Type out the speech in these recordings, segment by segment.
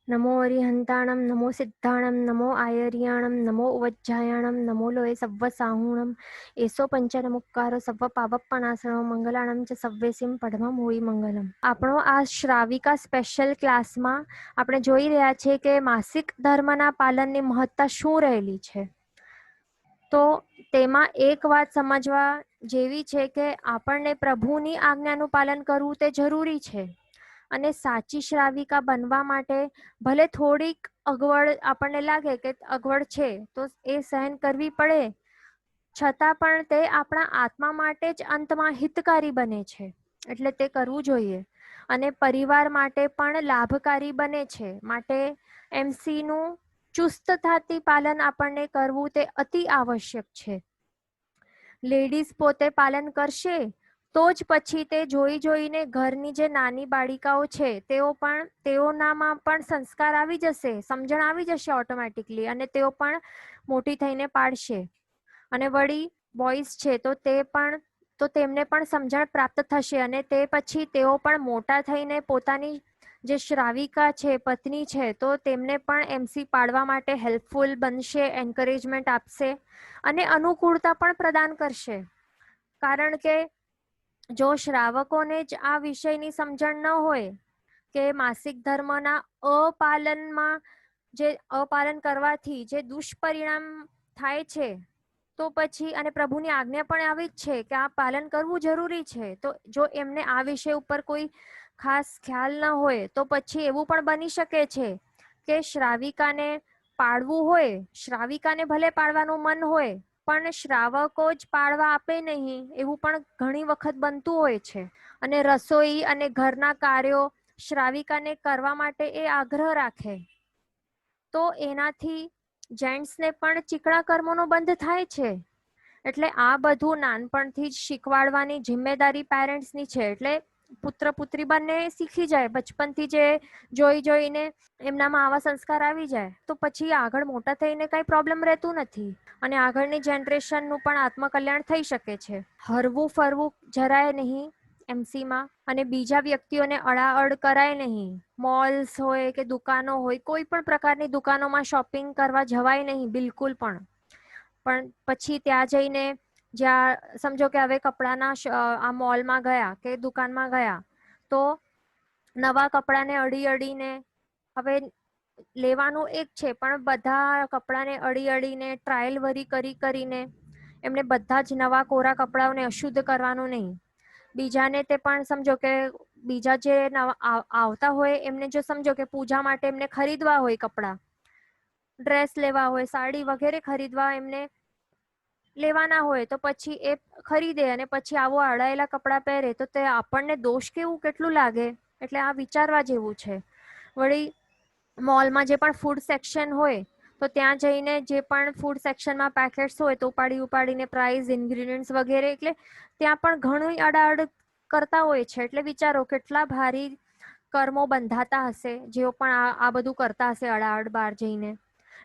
नमो अरिहन्ताणं नमो सिद्धाणं नमो आयर्याणं नमो उवज्जायाणं नमो लोये सव्वसाहूणं एસો પંચનમુક્કારો સવ્વ પાવપ્પનાસનો મંગલાણમ ચ સવ્વેસિમ પડમમ હોઈ મંગલમ. આપણો આ શ્રાવિકા સ્પેશિયલ ક્લાસમાં આપણે જોઈ રહ્યા છીએ કે માસિક ધર્મના પાલનની મહત્તા શું રહેલી છે. તો તેમાં એક વાત સમજવા જેવી છે કે આપણને પ્રભુની આજ્ઞાનું પાલન કરવું તે જરૂરી છે. અને સાચી શ્રાવિકા બનવા માટે ભલે થોડીક અગવડ આપણને લાગે કે અગવડ છે તો એ સહન કરવી પડે, છતાં પણ તે આપણા આત્મા માટે જ અંતમાં હિતકારી બને છે, એટલે તે કરવું જોઈએ. અને પરિવાર માટે પણ લાભકારી બને છે. માટે એમસી નું ચુસ્તતાથી પાલન આપણને કરવું તે અતિ આવશ્યક છે. લેડીઝ પોતે પાલન કરશે તો જ પછી તે જોઈ જોઈને ઘરની જે નાની બાળિકાઓ છે તેઓનામાં પણ સંસ્કાર આવી જશે, સમજણ આવી જશે ઓટોમેટિકલી, અને તેઓ પણ મોટી થઈને પાડશે. અને વળી બોયઝ છે તો તેમને પણ સમજણ પ્રાપ્ત થશે અને તે પછી તેઓ પણ મોટા થઈને પોતાની જે શ્રાવિકા છે, પત્ની છે, તો તેમને પણ એમસી પાડવા માટે હેલ્પફુલ બનશે, એન્કરેજમેન્ટ આપશે અને અનુકૂળતા પણ પ્રદાન કરશે. કારણ કે જો શ્રાવકોને જ આ વિષયની સમજણ ન હોય કે માસિક ધર્મના અપાલન કરવાથી જે દુષ્પરિણામ થાય છે, તો પછી અને પ્રભુની આજ્ઞા પણ આવી જ છે કે આ પાલન કરવું જરૂરી છે. તો જો એમને આ વિષય ઉપર કોઈ ખાસ ખ્યાલ ન હોય તો પછી એવું પણ બની શકે છે કે શ્રાવિકાને પાડવું હોય, શ્રાવિકાને ભલે પાડવાનું મન હોય પણ શ્રાવકો જ પાડવા આપે નહીં, એવું પણ ઘણી વખત બનતું હોય છે. અને રસોઈ અને ઘરના કાર્યો શ્રાવિકાને કરવા માટે એ આગ્રહ રાખે તો એનાથી જેન્ટ્સને પણ ચીકણા કર્મોનો બંધ થાય છે. એટલે આ બધું નાનપણથી જ શીખવાડવાની જિમ્મેદારી પેરેન્ટ્સની છે. એટલે પુત્ર પુત્રી બંને શીખી જાય બચપનથી, જે જોઈ જોઈને એમનામાં આવા સંસ્કાર આવી જાય તો પછી આગળ મોટા થઈને કઈ પ્રોબ્લેમ રહેતું નથી અને આગળની જનરેશનનું પણ આત્મકલ્યાણ થઈ શકે છે. હરવું ફરવું જરાય નહીં એમસીમાં, અને બીજા વ્યક્તિઓને અડાઅડ કરાય નહીં. મોલ્સ હોય કે દુકાનો હોય, કોઈ પણ પ્રકારની દુકાનોમાં શોપિંગ કરવા જવાય નહીં બિલકુલ પણ. પણ પછી ત્યાં જઈને જ્યાં સમજો કે હવે કપડાના આ મોલમાં ગયા કે દુકાનમાં ગયા તો નવા કપડાને અડીને હવે લેવાનું એક છે પણ બધા કપડાને અડીને ટ્રાયલ વરી કરીને એમને બધા જ નવા કોરા કપડાઓને અશુદ્ધ કરવાનું નહીં. બીજાને તે પણ સમજો કે બીજા જે આવતા હોય એમને જો સમજો કે પૂજા માટે એમને ખરીદવા હોય, કપડા ડ્રેસ લેવા હોય, સાડી વગેરે ખરીદવા એમને લેવાના હોય તો પછી એ ખરીદે અને પછી આવો અડાયેલા કપડાં પહેરે તો તે આપણને દોષ કેવું કેટલું લાગે. એટલે આ વિચારવા જેવું છે. વળી મોલમાં જે પણ ફૂડ સેક્શન હોય તો ત્યાં જઈને જે પણ ફૂડ સેક્શનમાં પેકેટ્સ હોય તો ઉપાડીને પ્રાઇસ, ઇન્ગ્રીડિયન્ટ્સ વગેરે, એટલે ત્યાં પણ ઘણું અડાઅડ કરતા હોય છે. એટલે વિચારો કેટલા ભારી કર્મો બંધાતા હશે જેઓ પણ આ બધું કરતા હશે અડાઅડ બહાર જઈને.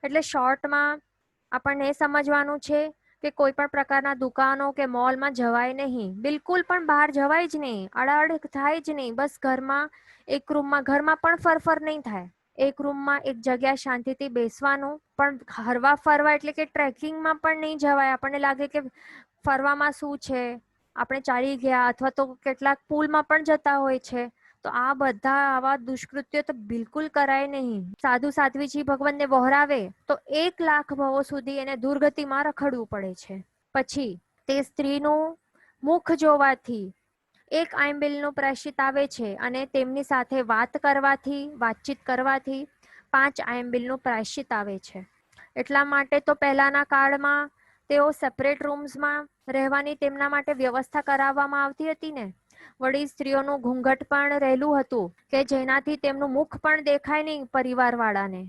એટલે શોર્ટમાં આપણને એ સમજવાનું છે કે કોઈ પણ પ્રકારના દુકાનો કે મોલમાં જવાય નહીં, બિલકુલ પણ બહાર જવાય જ નહીં, અડાઅડ થાય જ નહીં. બસ ઘરમાં એક રૂમમાં પણ ફરફર નહીં થાય, એક રૂમમાં એક જગ્યા શાંતિથી બેસવાનું. પણ હરવા ફરવા એટલે કે ટ્રેકિંગમાં પણ નહીં જવાય. આપણને લાગે કે ફરવામાં શું છે, આપણે ચાલી ગયા, અથવા તો કેટલાક પુલમાં પણ જતા હોય છે. તો આ બધા આવા દુષ્કૃત્યો તો બિલકુલ કરાય નહીં. સાધુ સાધ્વીજી ભગવાનને વહોરાવે તો 1,00,000 ભવો સુધી એને દુર્ગતિમાં રખડવું પડે છે. પછી તે સ્ત્રીનું મુખ જોવાથી એક આંબિલનું પ્રાયશ્ચિત આવે છે અને તેમની સાથે વાતચીત કરવાથી 5 આંબિલનું પ્રાયશ્ચિત આવે છે. એટલા માટે તો પહેલાના કાળમાં તેઓ સેપરેટ રૂમ્સમાં રહેવાની તેમના માટે વ્યવસ્થા કરાવવામાં આવતી હતી ને. વળી સ્ત્રીઓનું ઘૂંઘટ પણ રહેલું હતું કે જેનાથી તેમનું મુખ પણ દેખાય નહીં પરિવારવાળાને.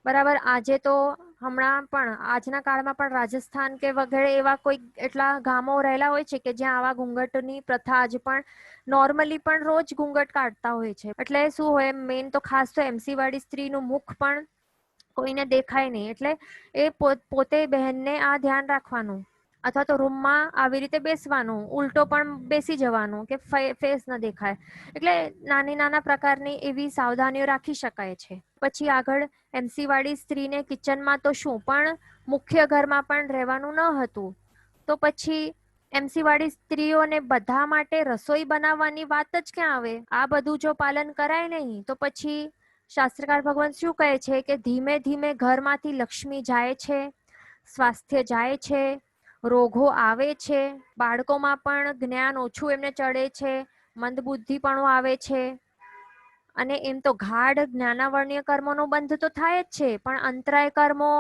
બરાબર. આજે તો આજના કાળમાં પણ રાજસ્થાન કે વગેરે એવા કોઈ એટલા ગામો રહેલા હોય છે કે જ્યાં આવા ઘૂંઘટની પ્રથા આજે પણ નોર્મલી પણ રોજ ઘૂંઘટ કાઢતા હોય છે. એટલે શું હોય, મેઇન તો ખાસ તો એમસી વાળી સ્ત્રીનું મુખ પણ કોઈને દેખાય નહીં. એટલે એ પોતે બહેનને આ ધ્યાન રાખવાનું અથવા તો રૂમમાં આવી રીતે બેસવાનું, ઉલટો પણ બેસી જવાનું કે ફેસ ન દેખાય. એટલે નાની નાના પ્રકારની એવી સાવધાનીઓ રાખી શકાય છે. પછી આગળ એમસી વાળી સ્ત્રીને કિચનમાં તો શું પણ મુખ્ય ઘરમાં પણ રહેવાનું ન હતું, તો પછી એમસી વાળી સ્ત્રીઓને બધા માટે રસોઈ બનાવવાની વાત જ ક્યાં આવે? આ બધું જો પાલન કરાય નહીં તો પછી શાસ્ત્રકાર ભગવાન શું કહે છે કે ધીમે ધીમે ઘરમાંથી લક્ષ્મી જાય છે, સ્વાસ્થ્ય જાય છે, રોગો આવે છે, બાળકોમાં પણ જ્ઞાન ઓછું એમને ચડે છે, મંદબુદ્ધિપણું આવે છે, અને એમ તો ગાઢ જ્ઞાનાવર્ણ્ય કર્મોનો બંધ તો થાય જ છે, પણ અંતરાય કર્મો,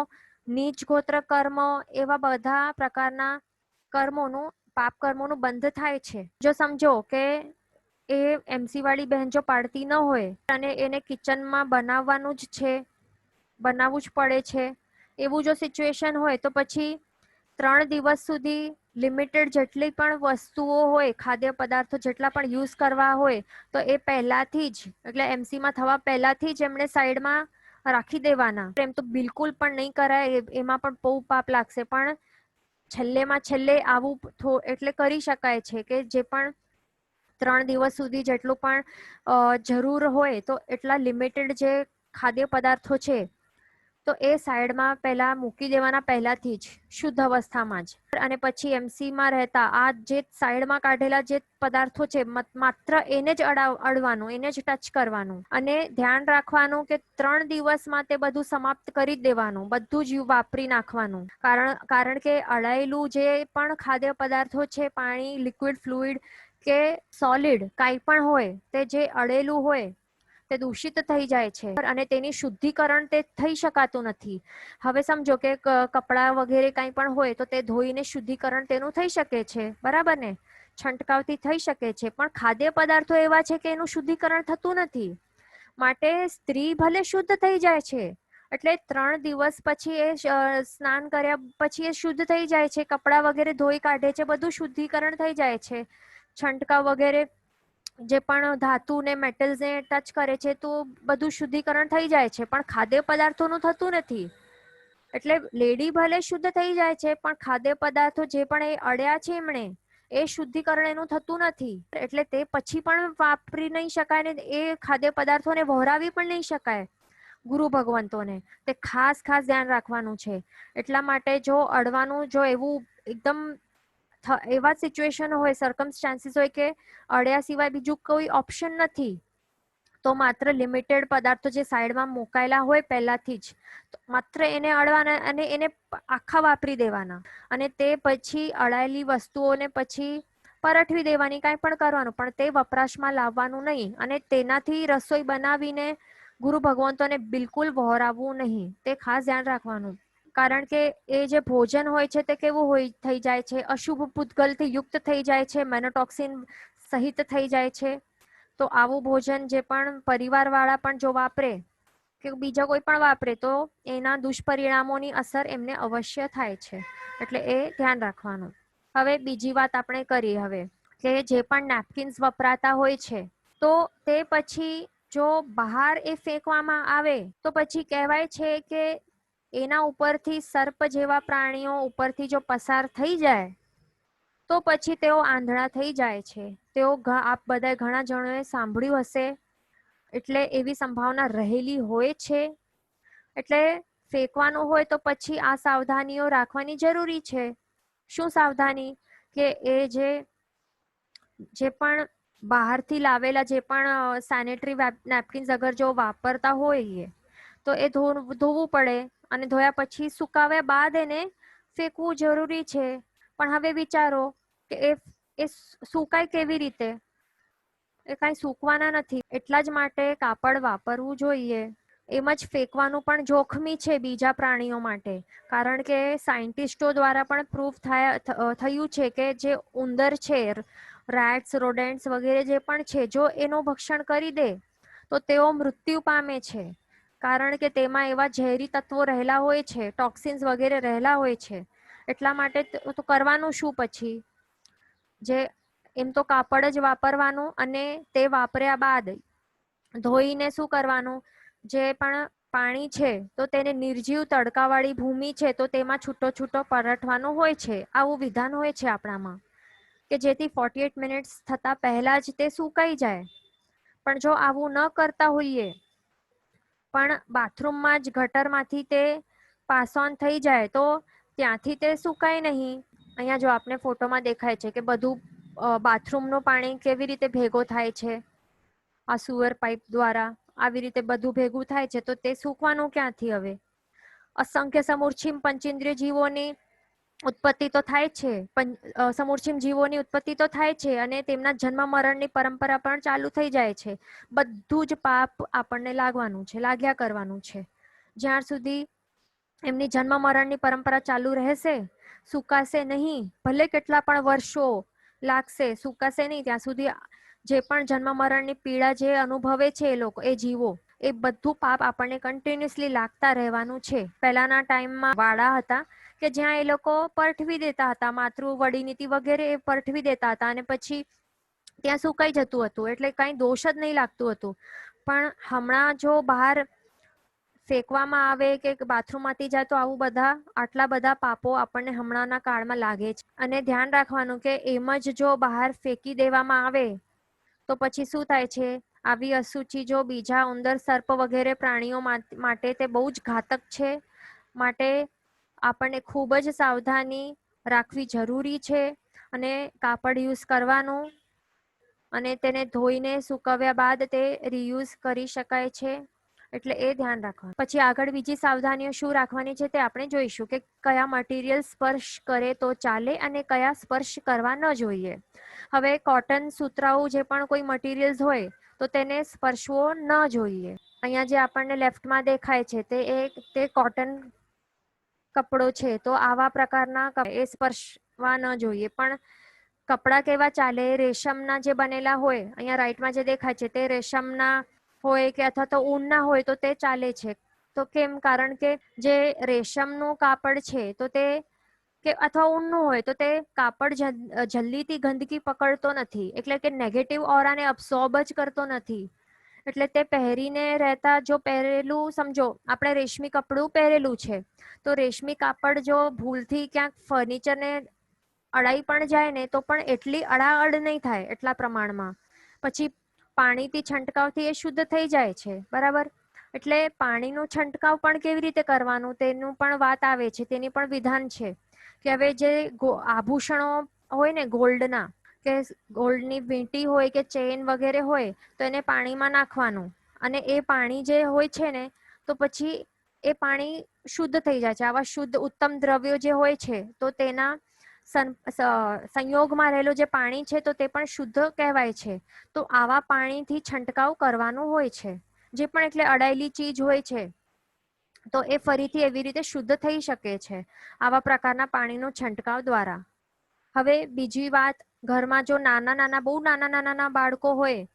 નીચ ગોત્ર કર્મો, એવા બધા પ્રકારના કર્મોનું, પાપ કર્મોનું બંધ થાય છે. જો સમજો કે એ એમસી વાળી બહેન જો પાડતી ન હોય અને એને કિચનમાં બનાવવાનું જ છે, બનાવવું જ પડે છે, એવું જો સિચ્યુએશન હોય તો પછી 3 દિવસ સુધી લિમિટેડ જેટલી પણ વસ્તુઓ હોય, ખાદ્ય પદાર્થો જેટલા પણ યુઝ કરવા હોય, તો એ પહેલાથી જ, એટલે એમસીમાં થવા પહેલાથી જ એમણે સાઈડમાં રાખી દેવાના. એમ તો બિલકુલ પણ નહીં કરાય, એમાં પણ બહુ પાપ લાગશે, પણ છેલ્લેમાં છેલ્લે આવું એટલે કરી શકાય છે કે જે પણ 3 દિવસ સુધી જેટલું પણ જરૂર હોય તો એટલા લિમિટેડ જે ખાદ્ય પદાર્થો છે તો એ સાઈડમાં પહેલા મૂકી દેવાના, પહેલાથી જ શુદ્ધ અવસ્થામાં જ. અને પછી એમસીમાં રહેતા આ જે સાઈડમાં કાઢેલા જે પદાર્થો છે માત્ર એને જ અડવાનું, એને જ ટચ કરવાનું, અને ધ્યાન રાખવાનું કે 3 દિવસમાં તે બધું સમાપ્ત કરી દેવાનું, બધું જ વાપરી નાખવાનું. કારણ કે અડાયેલું જે પણ ખાદ્ય પદાર્થો છે, પાણી, લિક્વિડ, ફ્લુઇડ કે સોલિડ કાંઈ પણ હોય, તે જે અડેલું હોય તે દૂષિત થઈ જાય છે અને તેની શુદ્ધિકરણ તે થઈ શકાતું નથી. હવે સમજો કે કપડાં વગેરે કંઈ પણ હોય તો તે ધોઈને શુદ્ધિકરણ તેનું થઈ શકે છે, બરાબર ને? છંટકાવથી થઈ શકે છે, પણ ખાદ્ય પદાર્થો એવા છે કે એનું શુદ્ધિકરણ થતું નથી. માટે સ્ત્રી ભલે શુદ્ધ થઈ જાય છે, એટલે 3 દિવસ પછી એ સ્નાન કર્યા પછી એ શુદ્ધ થઈ જાય છે, કપડાં વગેરે ધોઈ કાઢે છે, બધું શુદ્ધિકરણ થઈ જાય છે, છંટકાવ વગેરે જે પણ ધાતુ ને મેટલ્સ ને ટચ કરે છે તો બધું શુદ્ધિકરણ થઈ જાય છે, પણ ખાદ્ય પદાર્થોનું થતું નથી. એટલે લેડી ભલે શુદ્ધ થઈ જાય છે, પણ ખાદ્ય પદાર્થો જે પણ એ અડ્યા છે એમણે, એ શુદ્ધિકરણ એનું થતું નથી. એટલે તે પછી પણ વાપરી નહીં શકાય ને એ ખાદ્ય પદાર્થોને વહોરાવી પણ નહીં શકાય ગુરુ ભગવંતોને. તે ખાસ ધ્યાન રાખવાનું છે. એટલા માટે જો અડવાનું, જો એવું એકદમ એવા સિચ્યુએશન હોય, સર્કમસ્ટાન્સીસ હોય કે અડ્યા સિવાય બીજું કોઈ ઓપ્શન નથી, તો માત્ર લિમિટેડ પદાર્થો જે સાઈડમાં મુકાયેલા હોય પહેલાથી જ, માત્ર એને અડવાના અને એને આખા વાપરી દેવાના, અને તે પછી અડાયેલી વસ્તુઓને પછી પરઠવી દેવાની, કાંઈ પણ કરવાનું, પણ તે વપરાશમાં લાવવાનું નહીં, અને તેનાથી રસોઈ બનાવીને ગુરુ ભગવંતોને બિલકુલ વહોરાવવું નહીં. તે ખાસ ધ્યાન રાખવાનું. કારણ કે એ જે ભોજન હોય છે તે કેવું થઈ જાય છે, અશુભ પૂતગલથી યુક્ત થઈ જાય છે, મેનોટોક્સિન સહિત થઈ જાય છે. તો આવું ભોજન જે પણ પરિવારવાળા પણ જો વાપરે કે બીજા કોઈ પણ વાપરે તો એના દુષ્પરિણામોની અસર એમને અવશ્ય થાય છે. એટલે એ ધ્યાન રાખવાનું. હવે બીજી વાત આપણે કરી, હવે કે જે પણ નેપકિન્સ વપરાતા હોય છે તો તે પછી જો બહાર એ ફેંકવામાં આવે તો પછી કહેવાય છે કે એના ઉપરથી સર્પ જેવા પ્રાણીઓ ઉપરથી જો પસાર થઈ જાય તો પછી તેઓ આંધળા થઈ જાય છે. તેઓ આપ બધા ઘણા જણોએ સાંભળ્યું હશે, એટલે એવી સંભાવના રહેલી હોય છે. એટલે ફેંકવાનું હોય તો પછી આ સાવધાનીઓ રાખવાની જરૂરી છે. શું સાવધાની? કે એ જે પણ બહારથી લાવેલા જે પણ સેનેટરી નેપકિન્સ અગર જો વાપરતા હોય તો એ ધોવું પડે, અને ધોયા પછી સુકાવ્યા બાદ એને ફેંકવું જરૂરી છે. પણ હવે વિચારો કે એ સુકાય કેવી રીતે? એ કાંઈ સૂકવાના નથી. એટલા જ માટે કાપડ વાપરવું જોઈએ. એમ જ ફેંકવાનું પણ જોખમી છે બીજા પ્રાણીઓ માટે, કારણ કે સાયન્ટિસ્ટો દ્વારા પણ પ્રૂફ થયું છે કે જે ઉંદર છે, રેટ્સ, રોડેન્ટ્સ વગેરે જે પણ છે, જો એનું ભક્ષણ કરી દે તો તેઓ મૃત્યુ પામે છે. કારણ કે તેમાં એવા ઝેરી તત્વો રહેલા હોય છે, ટોક્સિન્સ વગેરે રહેલા હોય છે. એટલા માટે તો કરવાનું શું પછી? જે એમ તો કાપડ જ વાપરવાનું, અને તે વાપર્યા બાદ ધોઈને શું કરવાનું? જે પણ પાણી છે તો તેને નિર્જીવ તડકાવાળી ભૂમિ છે તો તેમાં છૂટો છૂટો પલટવાનો હોય છે. આવું વિધાન હોય છે આપણામાં કે જેથી 48 મિનિટ્સ થતા પહેલા જ તે સુકાઈ જાય. પણ જો આવું ન કરતા હોઈએ પણ બાથરૂમમાં જ ગટરમાંથી તે પાસ ઓન થઈ જાય તો ત્યાંથી તે સુકાય નહીં. અહીંયા જો આપને ફોટોમાં દેખાય છે કે બધું બાથરૂમનું પાણી કેવી રીતે ભેગો થાય છે આ સુઅર પાઇપ દ્વારા. આવી રીતે બધું ભેગું થાય છે તો તે સૂકવાનું ક્યાંથી હવે? અસંખ્ય સમૂર્છિમ પંચેન્દ્રિય જીવોની ઉત્પત્તિ તો થાય છે, સમૂર્છિમ જીવોની ઉત્પત્તિ તો થાય છે અને તેમના જન્મ મરણની પરંપરા પણ ચાલુ થઈ જાય છે. બધું જ પાપ આપણને લાગવાનું છે, લાગ્યા કરવાનું છે. જ્યાર સુધી એમની જન્મ મરણની પરંપરા ચાલુ રહેશે, સુકાશે નહીં, ભલે કેટલા પણ વર્ષો લાગશે, સુકાશે નહીં ત્યાં સુધી જે પણ જન્મ મરણની પીડા જે અનુભવે છે એ લોકો, એ જીવો, એ બધું પાપ આપણને કન્ટિન્યુઅસલી લાગતા રહેવાનું છે. પહેલાના ટાઈમમાં વાડા હતા કે જ્યાં એ લોકો પરઠવી દેતા હતા, માતૃ વડીનીતિ વગેરે એ પરઠવી દેતા હતા અને પછી ત્યાં સુકાઈ જતું હતું, એટલે કઈ દોષ જ નહીં લાગતું હતું. પણ હમણાં જો બહાર ફેંકવામાં આવે કે બાથરૂમમાંથી જાય તો આટલા બધા પાપો આપણને હમણાંના કાળમાં લાગે છે. અને ધ્યાન રાખવાનું કે એમ જ જો બહાર ફેંકી દેવામાં આવે તો પછી શું થાય છે? આવી અશુચિ જો બીજા ઉંદર, સર્પ વગેરે પ્રાણીઓ માટે તે બહુ જ ઘાતક છે. માટે આપણને ખૂબ જ સાવધાની રાખવી જરૂરી છે અને કાપડ યુઝ કરવાનું અને તેને ધોઈને સુકવ્યા બાદ તે રીયુઝ કરી શકાય છે. એટલે એ ધ્યાન રાખવાનું. પછી આગળ બીજી સાવધાનીઓ શું રાખવાની છે તે આપણે જોઈશું કે કયા મટીરિયલ સ્પર્શ કરે તો ચાલે અને કયા સ્પર્શ કરવા ન જોઈએ. હવે કોટન, સુતરાઉ જે પણ કોઈ મટીરિયલ્સ હોય તો તેને સ્પર્શવો ન જોઈએ. અહીંયા જે આપણને લેફ્ટમાં દેખાય છે તે કોટન કપડો છે તો આવા પ્રકારના એ સ્પર્શવા ન જોઈએ. પણ કપડા કેવા ચાલે? રેશમના જે બનેલા હોય, અહીંયા રાઈટમાં જે દેખાય છે તે રેશમના હોય કે અથવા તો ઊનના હોય તો તે ચાલે છે. તો કેમ? કારણ કે જે રેશમનું કાપડ છે તો તે કે અથવા ઊનનું હોય તો તે કાપડ જલ્દીથી ગંદકી પકડતો નથી, એટલે કે નેગેટિવ ઓરાને અબ્સોર્બ જ કરતો નથી. એટલે તે પહેરીને રહેતા, જો પહેરેલું સમજો આપણે રેશમી કપડું પહેરેલું છે તો રેશમી કાપડ જો ભૂલથી ક્યાંક ફર્નિચરને અડાઈ પણ જાય ને તો પણ એટલી અડાઅડ નહીં થાય એટલા પ્રમાણમાં. પછી પાણીથી છંટકાવથી એ શુદ્ધ થઈ જાય છે, બરાબર? એટલે પાણીનો છંટકાવ પણ કેવી રીતે કરવાનું તેનું પણ વાત આવે છે, તેની પણ વિધાન છે કે હવે જે આભૂષણો હોય ને ગોલ્ડના, કે ગોલ્ડની વીંટી હોય કે ચેઇન વગેરે હોય તો એને પાણીમાં નાખવાનું અને એ પાણી જે હોય છે ને તો પછી એ પાણી શુદ્ધ થઈ જાય છે. આવા શુદ્ધ ઉત્તમ દ્રવ્યો જે હોય છે તો તેના સંયોગમાં રહેલું જે પાણી છે તો તે પણ શુદ્ધ કહેવાય છે. તો આવા પાણીથી છંટકાવ કરવાનું હોય છે. જે પણ એટલે અડાયેલી ચીજ હોય છે તો એ ફરીથી એવી રીતે શુદ્ધ થઈ શકે છે આવા પ્રકારના પાણીનો છંટકાવ દ્વારા. હવે બીજી વાત, ઘરમાં જો બહુ નાના બાળકો હોય,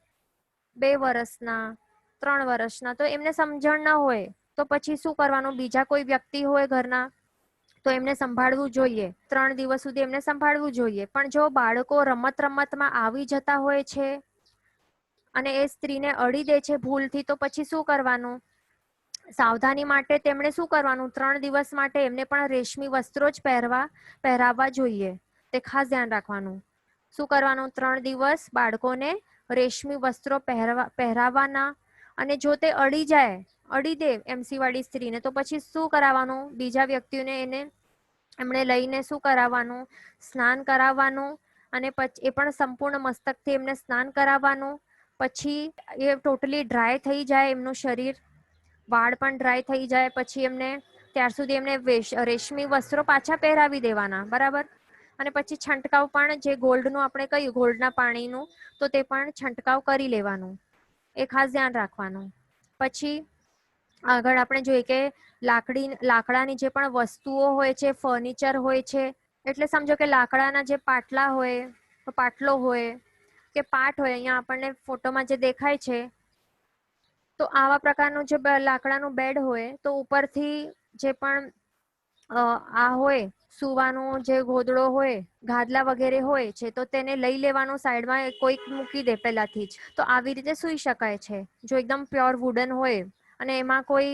2 વર્ષના, 3 વર્ષના, તો એમને સમજણ ન હોય તો પછી શું કરવાનું? બીજા કોઈ વ્યક્તિ હોય ઘરના તો એમને સંભાળવું જોઈએ. 3 દિવસ સુધી એમને સંભાળવું જોઈએ. પણ જો બાળકો રમતમાં આવી જતા હોય છે અને એ સ્ત્રીને અડી દે છે ભૂલથી તો પછી શું કરવાનું? સાવધાની માટે તેમણે શું કરવાનું? 3 દિવસ માટે એમને પણ રેશમી વસ્ત્રો જ પહેરાવવા જોઈએ. તે ખાસ ધ્યાન રાખવાનું. શું કરવાનું? 3 દિવસ બાળકોને રેશમી વસ્ત્રો પહેરાવવાના. અને જો તે અડી દે એમસી વાળી સ્ત્રીને તો પછી શું કરાવવાનું? બીજા વ્યક્તિઓને એમણે લઈને શું કરાવવાનું? સ્નાન કરાવવાનું. અને પછી એ પણ સંપૂર્ણ મસ્તકથી એમને સ્નાન કરાવવાનું. પછી એ ટોટલી ડ્રાય થઈ જાય એમનું શરીર, વાળ પણ ડ્રાય થઈ જાય પછી એમને ત્યાર સુધી એમને રેશમી વસ્ત્રો પાછા પહેરાવી દેવાના, બરાબર? અને પછી છંટકાવ પણ જે ગોલ્ડનું આપણે કહ્યું, ગોલ્ડના પાણીનું, તો તે પણ છંટકાવ કરી લેવાનું. એ ખાસ ધ્યાન રાખવાનું. પછી આગળ આપણે જોઈએ કે લાકડાની જે પણ વસ્તુઓ હોય છે, ફર્નિચર હોય છે, એટલે સમજો કે લાકડાના જે પાટલા હોય, પાટલો હોય કે પાટ હોય, અહીંયા આપણને ફોટોમાં જે દેખાય છે તો આવા પ્રકારનું જે લાકડાનું બેડ હોય તો ઉપરથી જે પણ આ હોય સુવાનો જે ગોદડો હોય, ગાદલા વગેરે હોય છે તો તેને લઈ લેવાનું, સાઈડમાં કોઈક મૂકી દે પહેલાથી જ, તો આવી રીતે સૂઈ શકાય છે. જો એકદમ પ્યોર વુડન હોય, અને એમાં કોઈ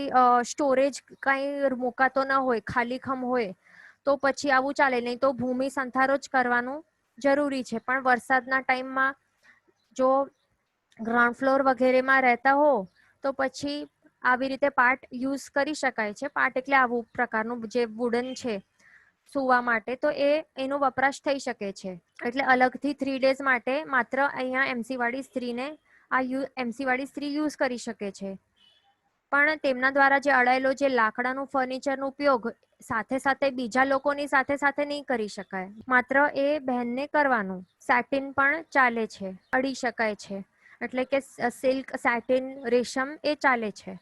સ્ટોરેજ કંઈ મુકાતો ન હોય, ખાલીખમ હોય, તો પછી આવું ચાલે. નહીં તો ભૂમિ સંથારો જ કરવાનું જરૂરી છે. પણ વરસાદના ટાઈમમાં જો ગ્રાઉન્ડ ફ્લોર વગેરેમાં રહેતા હો તો પછી આવી રીતે પાર્ટ યુઝ કરી શકાય છે. પાર્ટ એટલે આવું પ્રકારનું જે વુડન છે સુવા માટે, તો એનો વપરાશ થઈ શકે છે. એટલે અલગથી 3 days માટે માત્ર અહીંયા એમસી વાળી સ્ત્રીને એમસી વાળી સ્ત્રી યુઝ કરી શકે છે. પણ તેમના દ્વારા જે અડાયેલો જે લાકડાનું ફર્નિચરનો ઉપયોગ સાથે સાથે બીજા લોકોની સાથે સાથે નહીં કરી શકાય. માત્ર એ બહેનને કરવાનું. સેટિન પણ ચાલે છે, અડી શકાય છે. એટલે કે સિલ્ક, સેટિન, રેશમ એ ચાલે છે.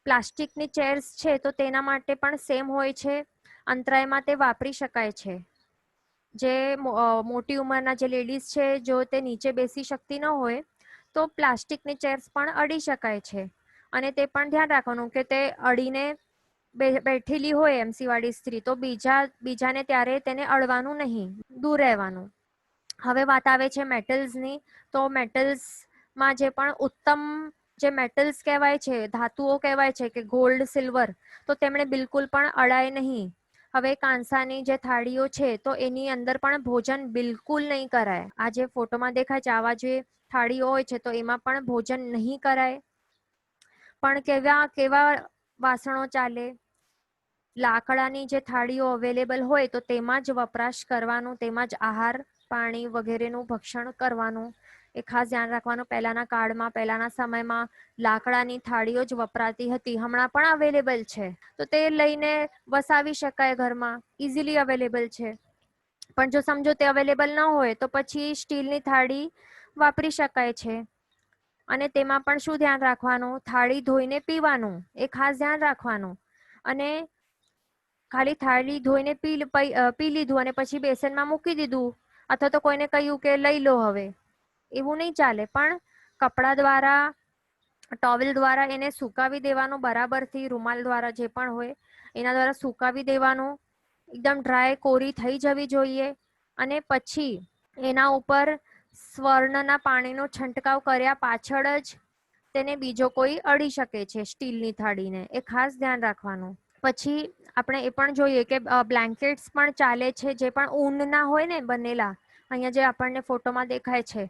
પ્લાસ્ટિકની ચેર્સ છે તો તેના માટે પણ સેમ હોય છે. અંતરાયમાં તે વાપરી શકાય છે. જે મોટી ઉંમરના જે લેડીઝ છે, જો તે નીચે બેસી શકતી ન હોય તો પ્લાસ્ટિકની ચેર્સ પણ અડી શકાય છે. અને તે પણ ધ્યાન રાખવાનું કે તે અડીને બેઠેલી હોય એમસી વાળી સ્ત્રી તો બીજાને ત્યારે તેને અડવાનું નહીં, દૂર રહેવાનું. હવે વાત આવે છે મેટલ્સની. તો મેટલ્સમાં જે પણ ઉત્તમ જે મેટલ્સ કહેવાય છે, ધાતુઓ કહેવાય છે કે ગોલ્ડ, સિલ્વર, તો તેમણે બિલકુલ પણ અડાય નહીં. હવે કાંસાની જે થાળીઓ છે તો એની અંદર પણ ભોજન બિલકુલ નહીં કરાય. આ જે ફોટોમાં દેખાય છે આવા જે થાળીઓ હોય છે તો એમાં પણ ભોજન નહીં કરાય. પણ કેવા વાસણો ચાલે? લાકડાની જે થાળીઓ અવેલેબલ હોય તો તેમાં જ વપરાશ કરવાનું, તેમાં જ આહાર, પાણી વગેરેનું ભક્ષણ કરવાનું. એ ખાસ ધ્યાન રાખવાનું. પહેલાના કાળમાં, પહેલાના સમયમાં લાકડાની થાળીઓ જ વપરાતી હતી. હમણાં પણ અવેલેબલ છે તો તે લઈને વસાવી શકાય ઘરમાં, ઇઝીલી અવેલેબલ છે. પણ જો સમજો તે અવેલેબલ ન હોય તો પછી સ્ટીલની થાળી વાપરી શકાય છે. અને તેમાં પણ શું ધ્યાન રાખવાનું? થાળી ધોઈને પીવાનું, એ ખાસ ધ્યાન રાખવાનું. અને ખાલી થાળી ધોઈને પી લીધું અને પછી બેસનમાં મૂકી દીધું, અથવા તો કોઈને કહ્યું કે લઈ લો, હવે એવું નહીં ચાલે. પણ કપડા દ્વારા, ટોવેલ દ્વારા એને સુકાવી દેવાનું બરાબરથી. રૂમાલ દ્વારા, જે પણ હોય એના દ્વારા સુકાવી દેવાનું. એકદમ ડ્રાય, કોરી થઈ જવી જોઈએ. અને પછી એના ઉપર સ્વર્ણના પાણીનો છંટકાવ કર્યા પાછળ જ તેને બીજો કોઈ અડી શકે છે સ્ટીલની થાળીને, એ ખાસ ધ્યાન રાખવાનું. પછી આપણે એ પણ જોઈએ કે બ્લેન્કેટ્સ પણ ચાલે છે, જે પણ ઊનના હોય ને બનેલા. અહીંયા જે આપણને ફોટોમાં દેખાય છે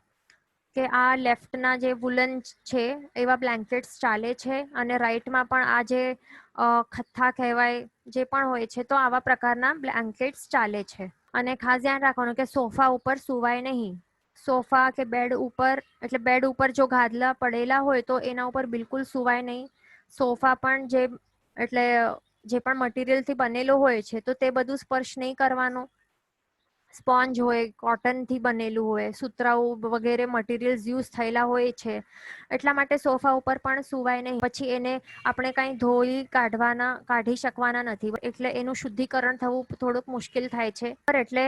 કે આ લેફ્ટના જે વુલન છે એવા બ્લેન્કેટ્સ ચાલે છે. અને રાઈટમાં પણ આ જે ખથ્થા કહેવાય જે પણ હોય છે તો આવા પ્રકારના બ્લેન્કેટ્સ ચાલે છે. અને ખાસ ધ્યાન રાખવાનું કે સોફા ઉપર સુવાય નહીં. સોફા કે બેડ ઉપર, એટલે બેડ ઉપર જો ગાદલા પડેલા હોય તો એના ઉપર બિલકુલ સુવાય નહીં. સોફા પણ એટલે જે પણ મટીરિયલથી બનેલો હોય છે તો તે બધું સ્પર્શ નહીં કરવાનો. સ્પોન્જ હોય, કોટનથી બનેલું હોય, સુતરાઉ વગેરે મટીરિયલ્સ યુઝ થયેલા હોય છે, એટલા માટે સોફા ઉપર પણ સુવાય નહીં. પછી એને આપણે કાંઈ ધોઈ કાઢી શકવાના નથી, એટલે એનું શુદ્ધિકરણ થવું થોડુંક મુશ્કેલ થાય છે. એટલે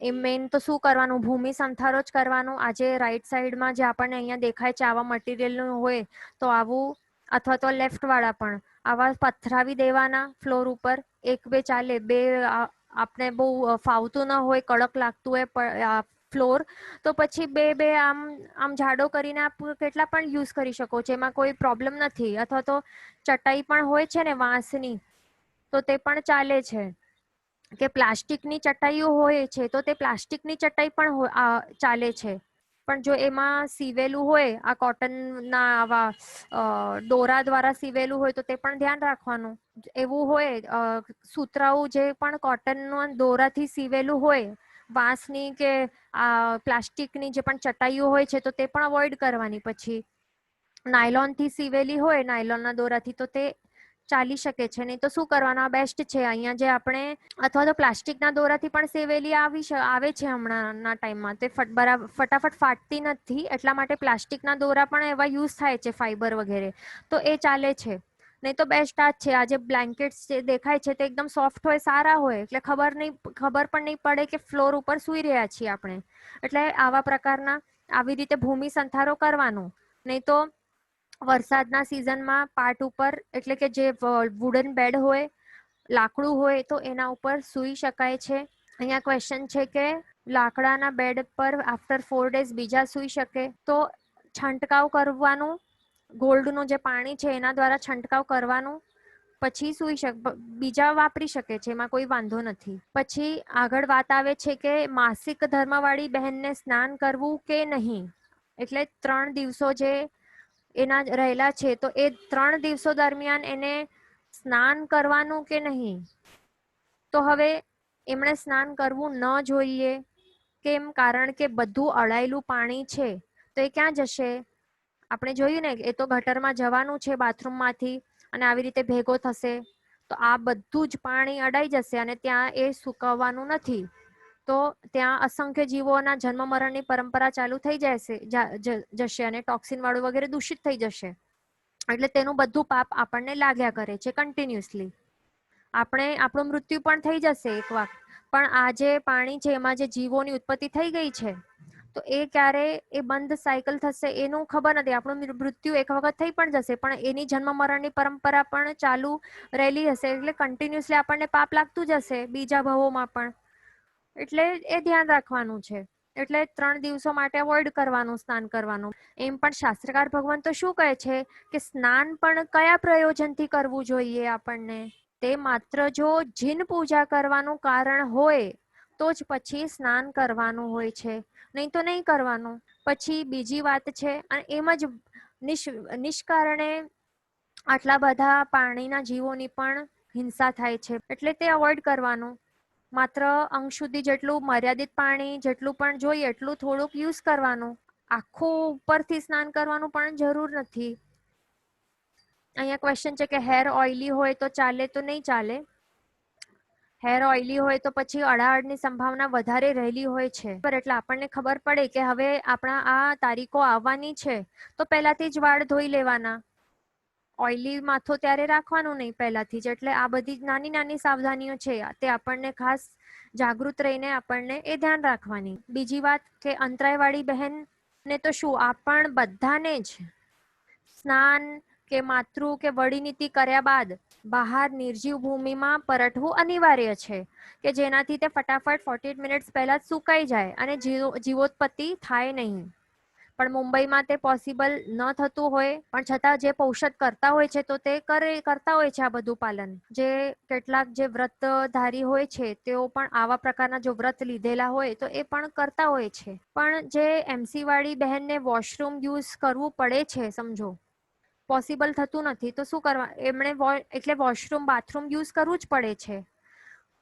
એ મેઇન તો શું કરવાનું? ભૂમિ સંથારો જ કરવાનું. આજે રાઈટ સાઈડમાં જે આપણને અહીંયા દેખાય છે આવા મટીરિયલનું હોય તો આવું, અથવા તો લેફ્ટ વાળા પણ આવા પથરાવી દેવાના ફ્લોર ઉપર. એક બે ચાલે, બે આપણે બહુ ફાવતું ન હોય, કડક લાગતું હોય ફ્લોર, તો પછી બે આમ જાડો કરીને આપ કેટલા પણ યુઝ કરી શકો છો, એમાં કોઈ પ્રોબ્લેમ નથી. અથવા તો ચટાઈ પણ હોય છે ને વાંસની, તો તે પણ ચાલે છે. કે પ્લાસ્ટિકની ચટાઈઓ હોય છે તો તે પ્લાસ્ટિકની ચટાઈ પણ ચાલે છે. પણ જો એમાં સીવેલું હોય, આ કોટનના આવા દોરા દ્વારા સીવેલું હોય તો તે પણ ધ્યાન રાખવાનું. એવું હોય સુતરાઉ જે પણ કોટનના દોરાથી સીવેલું હોય, વાંસની કે પ્લાસ્ટિકની જે પણ ચટાઈઓ હોય છે તો તે પણ અવોઇડ કરવાની. પછી નાયલોનથી સીવેલી હોય, નાયલોનના દોરાથી, તો તે ચાલી શકે છે. નહીં તો શું કરવાનું? આ બેસ્ટ છે. અહીંયા જે આપણે, અથવા તો પ્લાસ્ટિકના દોરાથી પણ સેવેલી આવે છે હમણાંના ટાઈમમાં, તે ફટાફટ ફાટતી નથી, એટલા માટે પ્લાસ્ટિકના દોરા પણ એવા યુઝ થાય છે, ફાઈબર વગેરે, તો એ ચાલે છે. નહીં તો બેસ્ટ આ જ છે. આ જે બ્લેન્કેટ્સ જે દેખાય છે તે એકદમ સોફ્ટ હોય, સારા હોય, એટલે ખબર પણ નહીં પડે કે ફ્લોર ઉપર સૂઈ રહ્યા છીએ આપણે. એટલે આવા પ્રકારના આવી રીતે ભૂમિ સંથારો કરવાનું. નહીં તો વરસાદના સિઝનમાં પાટ ઉપર, એટલે કે જે વુડન બેડ હોય, લાકડું હોય, તો એના ઉપર સૂઈ શકાય છે. અહીંયા ક્વેશ્ચન છે કે લાકડાના બેડ પર આફ્ટર 4 days બીજા સૂઈ શકે? તો છંટકાવ કરવાનું ગોલ્ડનું જે પાણી છે એના દ્વારા છંટકાવ કરવાનું, પછી સૂઈ બીજા વાપરી શકે છે, એમાં કોઈ વાંધો નથી. પછી આગળ વાત આવે છે કે માસિક ધર્મવાળી બહેનને સ્નાન કરવું કે નહીં. એટલે 3 દિવસો જે એના રહેલા છે તો એ 3 દિવસો દરમિયાન એને સ્નાન કરવાનું કે નહીં. તો હવે એમણે સ્નાન કરવું ન જોઈએ. કેમ? કારણ કે બધું અડાયેલું પાણી છે તો એ ક્યાં જશે? આપણે જોયું ને, એ તો ગટરમાં જવાનું છે બાથરૂમમાંથી અને આવી રીતે ભેગો થશે. તો આ બધું જ પાણી અડાઈ જશે અને ત્યાં એ સુકવવાનું નથી. તો ત્યાં અસંખ્ય જીવોના જન્મ મરણની પરંપરા ચાલુ થઈ જશે અને ટોક્સિન વાળું વગેરે દૂષિત થઈ જશે. એટલે તેનું બધું પાપ આપણને લાગ્યા કરે છે કન્ટિન્યુઅસલી. આપણું મૃત્યુ પણ થઈ જશે એક વાર, પણ આ જે પાણી છે એમાં જે જીવોની ઉત્પત્તિ થઈ ગઈ છે તો એ ક્યારે એ બંધ સાયકલ થશે એનું ખબર નથી. આપણું મૃત્યુ એક વખત થઈ પણ જશે, પણ એની જન્મ મરણની પરંપરા પણ ચાલુ રહેલી હશે. એટલે કન્ટિન્યુઅસલી આપણને પાપ લાગતું જ હશે બીજા ભાવોમાં પણ. એટલે એ ધ્યાન રાખવાનું છે. એટલે 3 દિવસો માટે અવોઇડ કરવાનું સ્નાન કરવાનું. એમ પણ શાસ્ત્રકાર ભગવાન તો શું કહે છે કે સ્નાન પણ કયા પ્રયોજનથી કરવું જોઈએ આપણને? તે માત્ર જો જીન પૂજા કરવાનું કારણ હોય તો જ પછી સ્નાન કરવાનું હોય છે, નહીં તો નહીં કરવાનું. પછી બીજી વાત છે, અને એમ જ નિષ્કારણે આટલા બધા પાણીના જીવોની પણ હિંસા થાય છે, એટલે તે અવોઇડ કરવાનું. માત્ર અંશ સુધી જેટલું મર્યાદિત પાણી જેટલું પણ જોઈએ એટલું થોડુંક યુઝ કરવાનું. આખું ઉપરથી સ્નાન કરવાનું પણ જરૂર નથી. અહીંયા ક્વેશ્ચન છે કે હેર ઓઇલી હોય તો ચાલે તો નહીં ચાલે. હેર ઓઇલી હોય તો પછી અડાઅડની સંભાવના વધારે રહેલી હોય છે. એટલે આપણને ખબર પડે કે હવે આપણા આ તારીખો આવવાની છે તો પહેલાથી જ વાળ ધોઈ લેવાના. ઓઇલી માથું ત્યારે રાખવાનું નહીં પહેલાથી જ. એટલે આ બધી નાની નાની સાવધાનીઓ છે તે આપણને ખાસ જાગૃત રહીને આપણને એ ધ્યાન રાખવાની. બીજી વાત કે અંતરાયવાળી બહેનને તો શું, આપણ બધાને જ સ્નાન કે માતૃ કે વડીનીતિ કર્યા બાદ બહાર નિર્જીવ ભૂમિમાં પરટવું અનિવાર્ય છે, કે જેનાથી તે ફટાફટ 48 મિનિટ્સ પહેલા જ સુકાઈ જાય અને જીવોત્પત્તિ થાય નહીં. પણ મુંબઈમાં તે પોસિબલ ન થતું હોય, પણ છતાં જે પૌષધ કરતા હોય છે તો તે કરતા હોય છે આ બધું પાલન. જે કેટલાક જે વ્રતધારી હોય છે તેઓ પણ આવા પ્રકારના જો વ્રત લીધેલા હોય તો એ પણ કરતા હોય છે. પણ જે એમસી વાળી બહેનને વોશરૂમ યુઝ કરવું પડે છે, સમજો પોસિબલ થતું નથી તો શું કરવા? એમણે એટલે વોશરૂમ બાથરૂમ યુઝ કરવું જ પડે છે.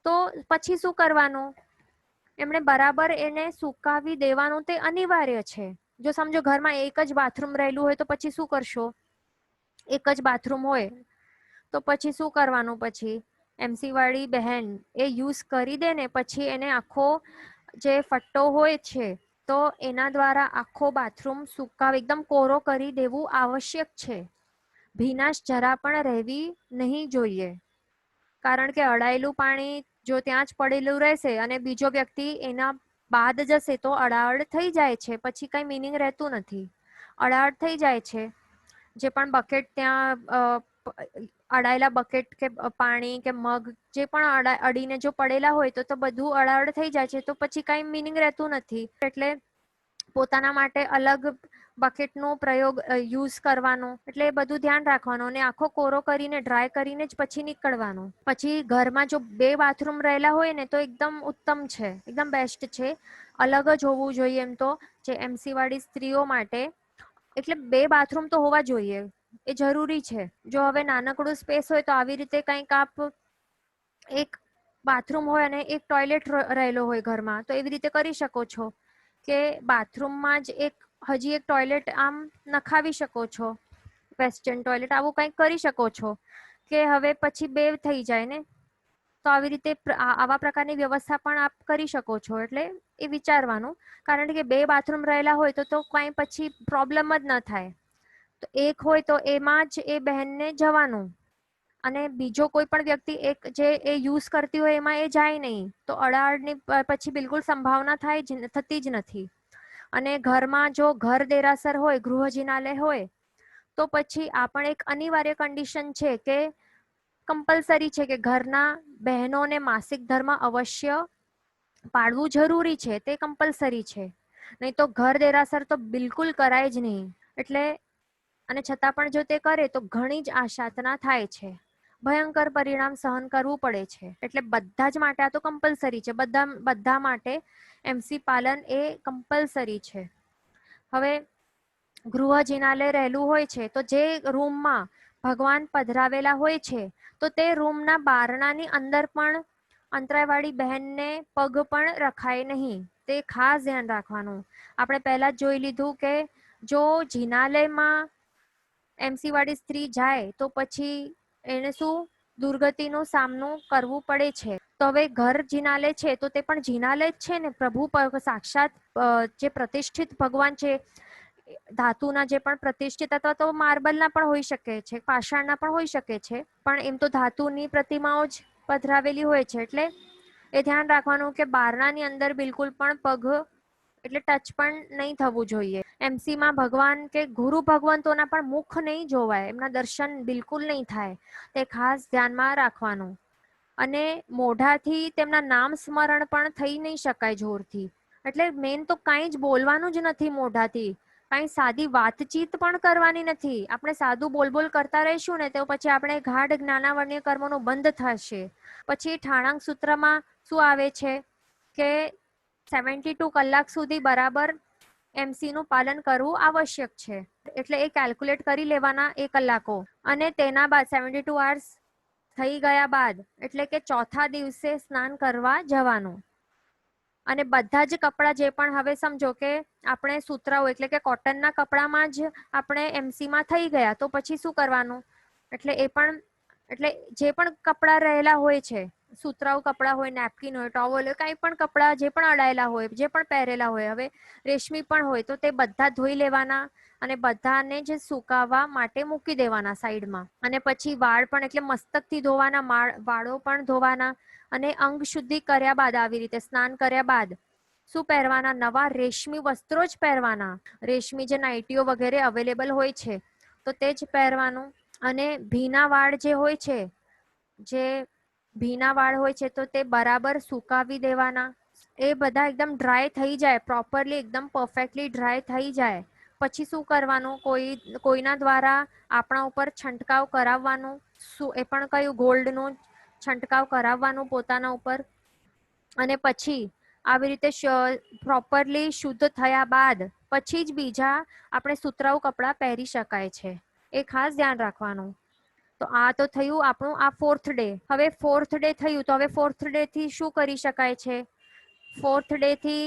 તો પછી શું કરવાનું? એમણે બરાબર એને સુકાવી દેવાનું તે અનિવાર્ય છે. જો સમજો ઘરમાં એક જ બાથરૂમ રહેલું હોય તો પછી શું કરશો? એક જ બાથરૂમ હોય તો પછી શું કરવાનું? પછી એમસી વાળી બહેન એ યુઝ કરી દે ને પછી એને આખો જે ફટ્ટો હોય છે તો એના દ્વારા આખો બાથરૂમ સુકાવ એકદમ કોરો કરી દેવું આવશ્યક છે. ભીનાશ જરા પણ રહેવી નહીં જોઈએ. કારણ કે અડાયેલું પાણી જો ત્યાં જ પડેલું રહેશે અને બીજો વ્યક્તિ એના બાદ જશે તો અડાઅડ થઈ જાય છે. પછી કઈ મિનિંગ રહેતું નથી. અડાઅડ થઈ જાય છે. જે પણ બકેટ ત્યાં અડાયેલા બકેટ કે પાણી કે મગ જે પણ અડીને જો પડેલા હોય તો બધું અડાઅડ થઈ જાય છે. તો પછી કઈ મિનિંગ રહેતું નથી. એટલે પોતાના માટે અલગ બકેટનો પ્રયોગ યુઝ કરવાનો. એટલે એ બધું ધ્યાન રાખવાનું અને આખો કોરો કરીને ડ્રાય કરીને જ પછી નીકળવાનું. પછી ઘરમાં જો 2 બાથરૂમ રહેલા હોય ને તો એકદમ ઉત્તમ છે, એકદમ બેસ્ટ છે. અલગ જ હોવું જોઈએ એમ તો જે એમસી વાળી સ્ત્રીઓ માટે. એટલે 2 બાથરૂમ તો હોવા જોઈએ, એ જરૂરી છે. જો હવે નાનકડું સ્પેસ હોય તો આવી રીતે કંઈક આપ એક બાથરૂમ હોય અને એક ટોયલેટ રહેલો હોય ઘરમાં તો એવી રીતે કરી શકો છો કે બાથરૂમમાં જ હજી એક ટોયલેટ આમ નખાવી શકો છો. વેસ્ટર્ન ટોયલેટ આવું કંઈક કરી શકો છો કે હવે પછી 2 થઈ જાય ને. તો આવી રીતે આવા પ્રકારની વ્યવસ્થા પણ આપ કરી શકો છો. એટલે એ વિચારવાનું. કારણ કે 2 બાથરૂમ રહેલા હોય તો કંઈ પછી પ્રોબ્લેમ જ ન થાય. તો એક હોય તો એમાં જ એ બહેનને જવાનું અને બીજો કોઈ પણ વ્યક્તિ એક જે એ યુઝ કરતી હોય એમાં એ જાય નહીં. તો અડાઅડની પછી બિલકુલ સંભાવના થતી જ નથી. અને ઘરમાં જો ઘર દેરાસર હોય, ગૃહ જિનાલય હોય તો પછી આ પણ એક અનિવાર્ય કન્ડિશન છે કે કમ્પલસરી છે કે ઘરના બહેનોને માસિક ધર્મ અવશ્ય પાળવું જરૂરી છે. તે કમ્પલસરી છે. નહીં તો ઘર દેરાસર તો બિલકુલ કરાય જ નહીં. એટલે અને છતાં પણ જો તે કરે તો ઘણી જ આશાતના થાય છે, ભયંકર પરિણામ સહન કરવું પડે છે. એટલે બધા જ માટે આ તો કમ્પલસરી છે, બધા માટે એમસી પાલન એ કમ્પલસરી છે. હવે ગૃહ જિનાલય રહેલું હોય છે તો જે રૂમમાં ભગવાન પધરાવેલા હોય છે તો તે રૂમના બારણાની અંદર પણ અંતરાયવાળી બહેનને પગ પણ રખાય નહીં, તે ખાસ ધ્યાન રાખવાનું. આપણે પહેલા જ જોઈ લીધું કે જો જિનાલયમાં એમસી વાળી સ્ત્રી જાય તો પછી એને શું દુર્ગતિનો સામનો કરવું પડે છે. તો હવે ઘર જિનાલય છે તો તે પણ જિનાલય જ છે ને, પ્રભુ સાક્ષાત જે પ્રતિષ્ઠિત ભગવાન છે, ધાતુના જે પણ પ્રતિષ્ઠિત અથવા તો માર્બલના પણ હોઈ શકે છે, પાષાણના પણ હોઈ શકે છે, પણ એમ તો ધાતુની પ્રતિમાઓ જ પધરાવેલી હોય છે. એટલે એ ધ્યાન રાખવાનું કે બારણાની અંદર બિલકુલ પણ પગ એટલે ટચ પણ નહીં થવું જોઈએ. એમસીમાં ભગવાન કે ગુરુ ભગવંતોના પણ મુખ નહીં જોવાય, એમના દર્શન બિલકુલ નહીં થાય, તે ખાસ ધ્યાનમાં રાખવાનું. અને મોઢાથી તેમના નામ સ્મરણ પણ થઈ નહીં શકાય જોરથી. એટલે મેન તો કાંઈ જ બોલવાનું જ નથી મોઢાથી, કાંઈ સાદી વાતચીત પણ કરવાની નથી. આપણે સાદું બોલબોલ કરતા રહીશું ને તો પછી આપણે ગાઢ જ્ઞાનાવર્ણ્ય કર્મોનું બંધ થશે. પછી ઠાણાંક સૂત્રમાં શું આવે છે કે 72 કલાક સુધી બરાબર એમસી નું પાલન કરવું આવશ્યક છે. એટલે એ કેલ્ક્યુલેટ કરી લેવાના એ કલાકો, અને તેના બાદ 72 hours થઈ ગયા બાદ એટલે કે ચોથા દિવસે સ્નાન કરવા જવાનું. અને બધા જ કપડાં જે પણ હવે સમજો કે આપણે સુતરાઉ એટલે કે કોટનના કપડામાં જ આપણે એમસીમાં થઈ ગયા તો પછી શું કરવાનું? એટલે એ પણ એટલે જે પણ કપડાં રહેલા હોય છે, સુતરાઉ કપડાં હોય, નેપકિન હોય, ટોવલ હોય, કાંઈ પણ કપડાં જે પણ અડાયેલા હોય, જે પણ પહેરેલા હોય, હવે રેશમી પણ હોય તો તે બધા ધોઈ લેવાના અને બધાને જ સુકાવવા માટે મૂકી દેવાના સાઈડમાં. અને પછી વાળ પણ એટલે મસ્તકથી ધોવાના, વાળો પણ ધોવાના. અને અંગ શુદ્ધિ કર્યા બાદ આવી રીતે સ્નાન કર્યા બાદ શું પહેરવાના? નવા રેશમી વસ્ત્રો જ પહેરવાના. રેશમી જે નાઇટીઓ વગેરે અવેલેબલ હોય છે તો તે જ પહેરવાનું. અને ભીના વાળ જે હોય છે, તો તે બરાબર સુકાવી દેવાના. એ બધા એકદમ ડ્રાય થઈ જાય, પ્રોપરલી એકદમ પરફેક્ટલી ડ્રાય થઈ જાય પછી શું કરવાનું? કોઈના દ્વારા આપણા ઉપર છંટકાવ કરાવવાનું. એ પણ કયું? ગોલ્ડનું છંટકાવ કરાવવાનું પોતાના ઉપર. અને પછી આવી રીતે પ્રોપરલી શુદ્ધ થયા બાદ પછી જ બીજા આપણે સુતરાઉ કપડાં પહેરી શકાય છે. એ ખાસ ધ્યાન રાખવાનું. તો આ તો થયું આપણું આ 4th ડે. હવે 4th ડે થયું તો હવે 4th ડે થી શું કરી શકાય છે? 4th ડે થી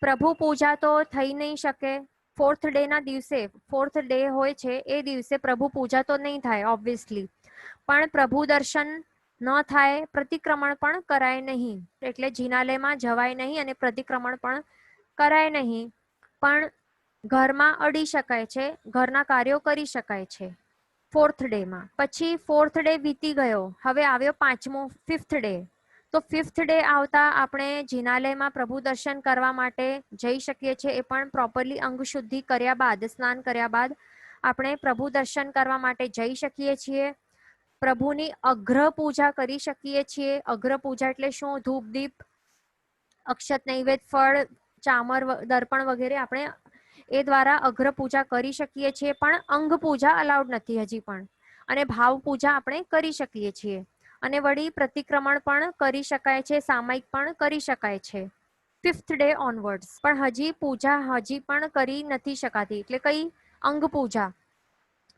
પ્રભુ પૂજા તો થઈ નહીં શકે. 4th ડે ના દિવસે 4th ડે હોય છે એ દિવસે પ્રભુ પૂજા તો નહીં થાય ઓબ્વિયસલી, પણ પ્રભુ દર્શન ન થાય, પ્રતિક્રમણ પણ કરાય નહીં. એટલે જિનાલયમાં જવાય નહીં અને પ્રતિક્રમણ પણ કરાય નહીં, પણ ઘરમાં અડી શકાય છે, ઘરના કાર્યો કરી શકાય છે 4th ડે માં. પછી 4th ડે વીતી ગયો, હવે આવ્યો 5th ડે. તો 5th ડે આવતા આપણે જિનાલયમાં પ્રભુ દર્શન કરવા માટે જઈ શકીએ છીએ. એ પણ પ્રોપરલી અંગ શુદ્ધિ કર્યા બાદ, સ્નાન કર્યા બાદ આપણે પ્રભુ દર્શન કરવા માટે જઈ શકીએ છીએ. પ્રભુની અગ્ર પૂજા કરી શકીએ છીએ. અગ્ર પૂજા એટલે શું? ધૂપ દીપ, અક્ષત નૈવેદ્ય, ફળ, ચામર, દર્પણ વગેરે આપણે એ દ્વારા અગ્ર પૂજા કરી શકીએ છીએ, પણ અંગ પૂજા અલાઉડ નથી હજી પણ. અને ભાવ પૂજા આપણે કરી શકીએ છીએ. અને વળી પ્રતિક્રમણ પણ કરી શકાય છે, સામાયિક પણ કરી શકાય છે 5th ડે ઓનવર્ડ્સ. પણ હજી પૂજા હજી પણ કરી નથી શકાતી. એટલે કઈ? અંગ પૂજા.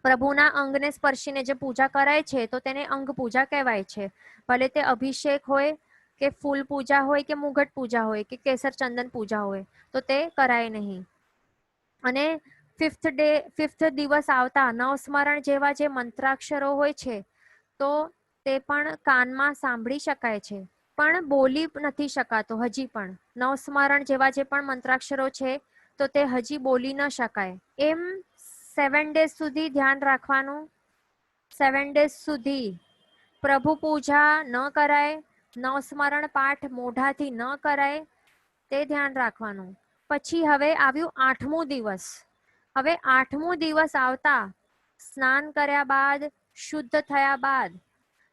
પ્રભુના અંગને સ્પર્શીને જે પૂજા કરાય છે તો તેને અંગ પૂજા કહેવાય છે. ભલે તે અભિષેક હોય કે ફૂલ પૂજા હોય કે મુગટ પૂજા હોય કે કેસર ચંદન પૂજા હોય, તો તે કરાય નહીં. અને 5th દિવસ આવતા નવસ્મરણ જેવા જે મંત્રાક્ષરો હોય છે તો તે પણ કાનમાં સાંભળી શકાય છે, પણ બોલી નથી શકાતો હજી પણ. નવસ્મરણ જેવા જે પણ મંત્રાક્ષરો છે તો તે હજી બોલી ન શકાય. એમ 7 days સુધી ધ્યાન રાખવાનું. 7 days સુધી પ્રભુ પૂજા ન કરાય, નવસ્મરણ પાઠ મોઢાથી ન કરાય, તે ધ્યાન રાખવાનું. પછી હવે આવ્યું 8મું દિવસ. હવે 8મું દિવસ આવતા સ્નાન કર્યા બાદ, શુદ્ધ થયા બાદ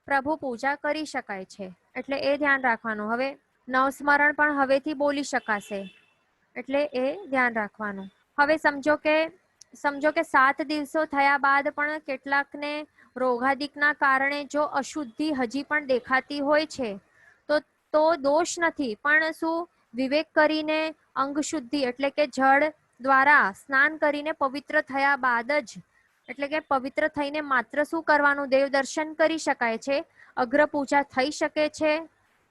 પ્રભુ પૂજા કરી શકાય છે. એટલે એ ધ્યાન રાખવાનું. હવે નવસ્મરણ પણ હવેથી બોલી શકાશે, એટલે એ ધ્યાન રાખવાનું. હવે સમજો કે સમજો કે 7 દિવસો થયા બાદ પણ કેટલાકને રોગાદિકના કારણે જો અશુદ્ધિ હજી પણ દેખાતી હોય છે તો દોષ નથી, પણ શું વિવેક કરીને અંગ શુદ્ધિ એટલે કે જળ દ્વારા સ્નાન કરીને પવિત્ર થયા બાદ જ, એટલે કે પવિત્ર થઈને માત્ર શું કરવાનું, દેવ દર્શન કરી શકાય છે, અગ્ર પૂજા થઈ શકે છે.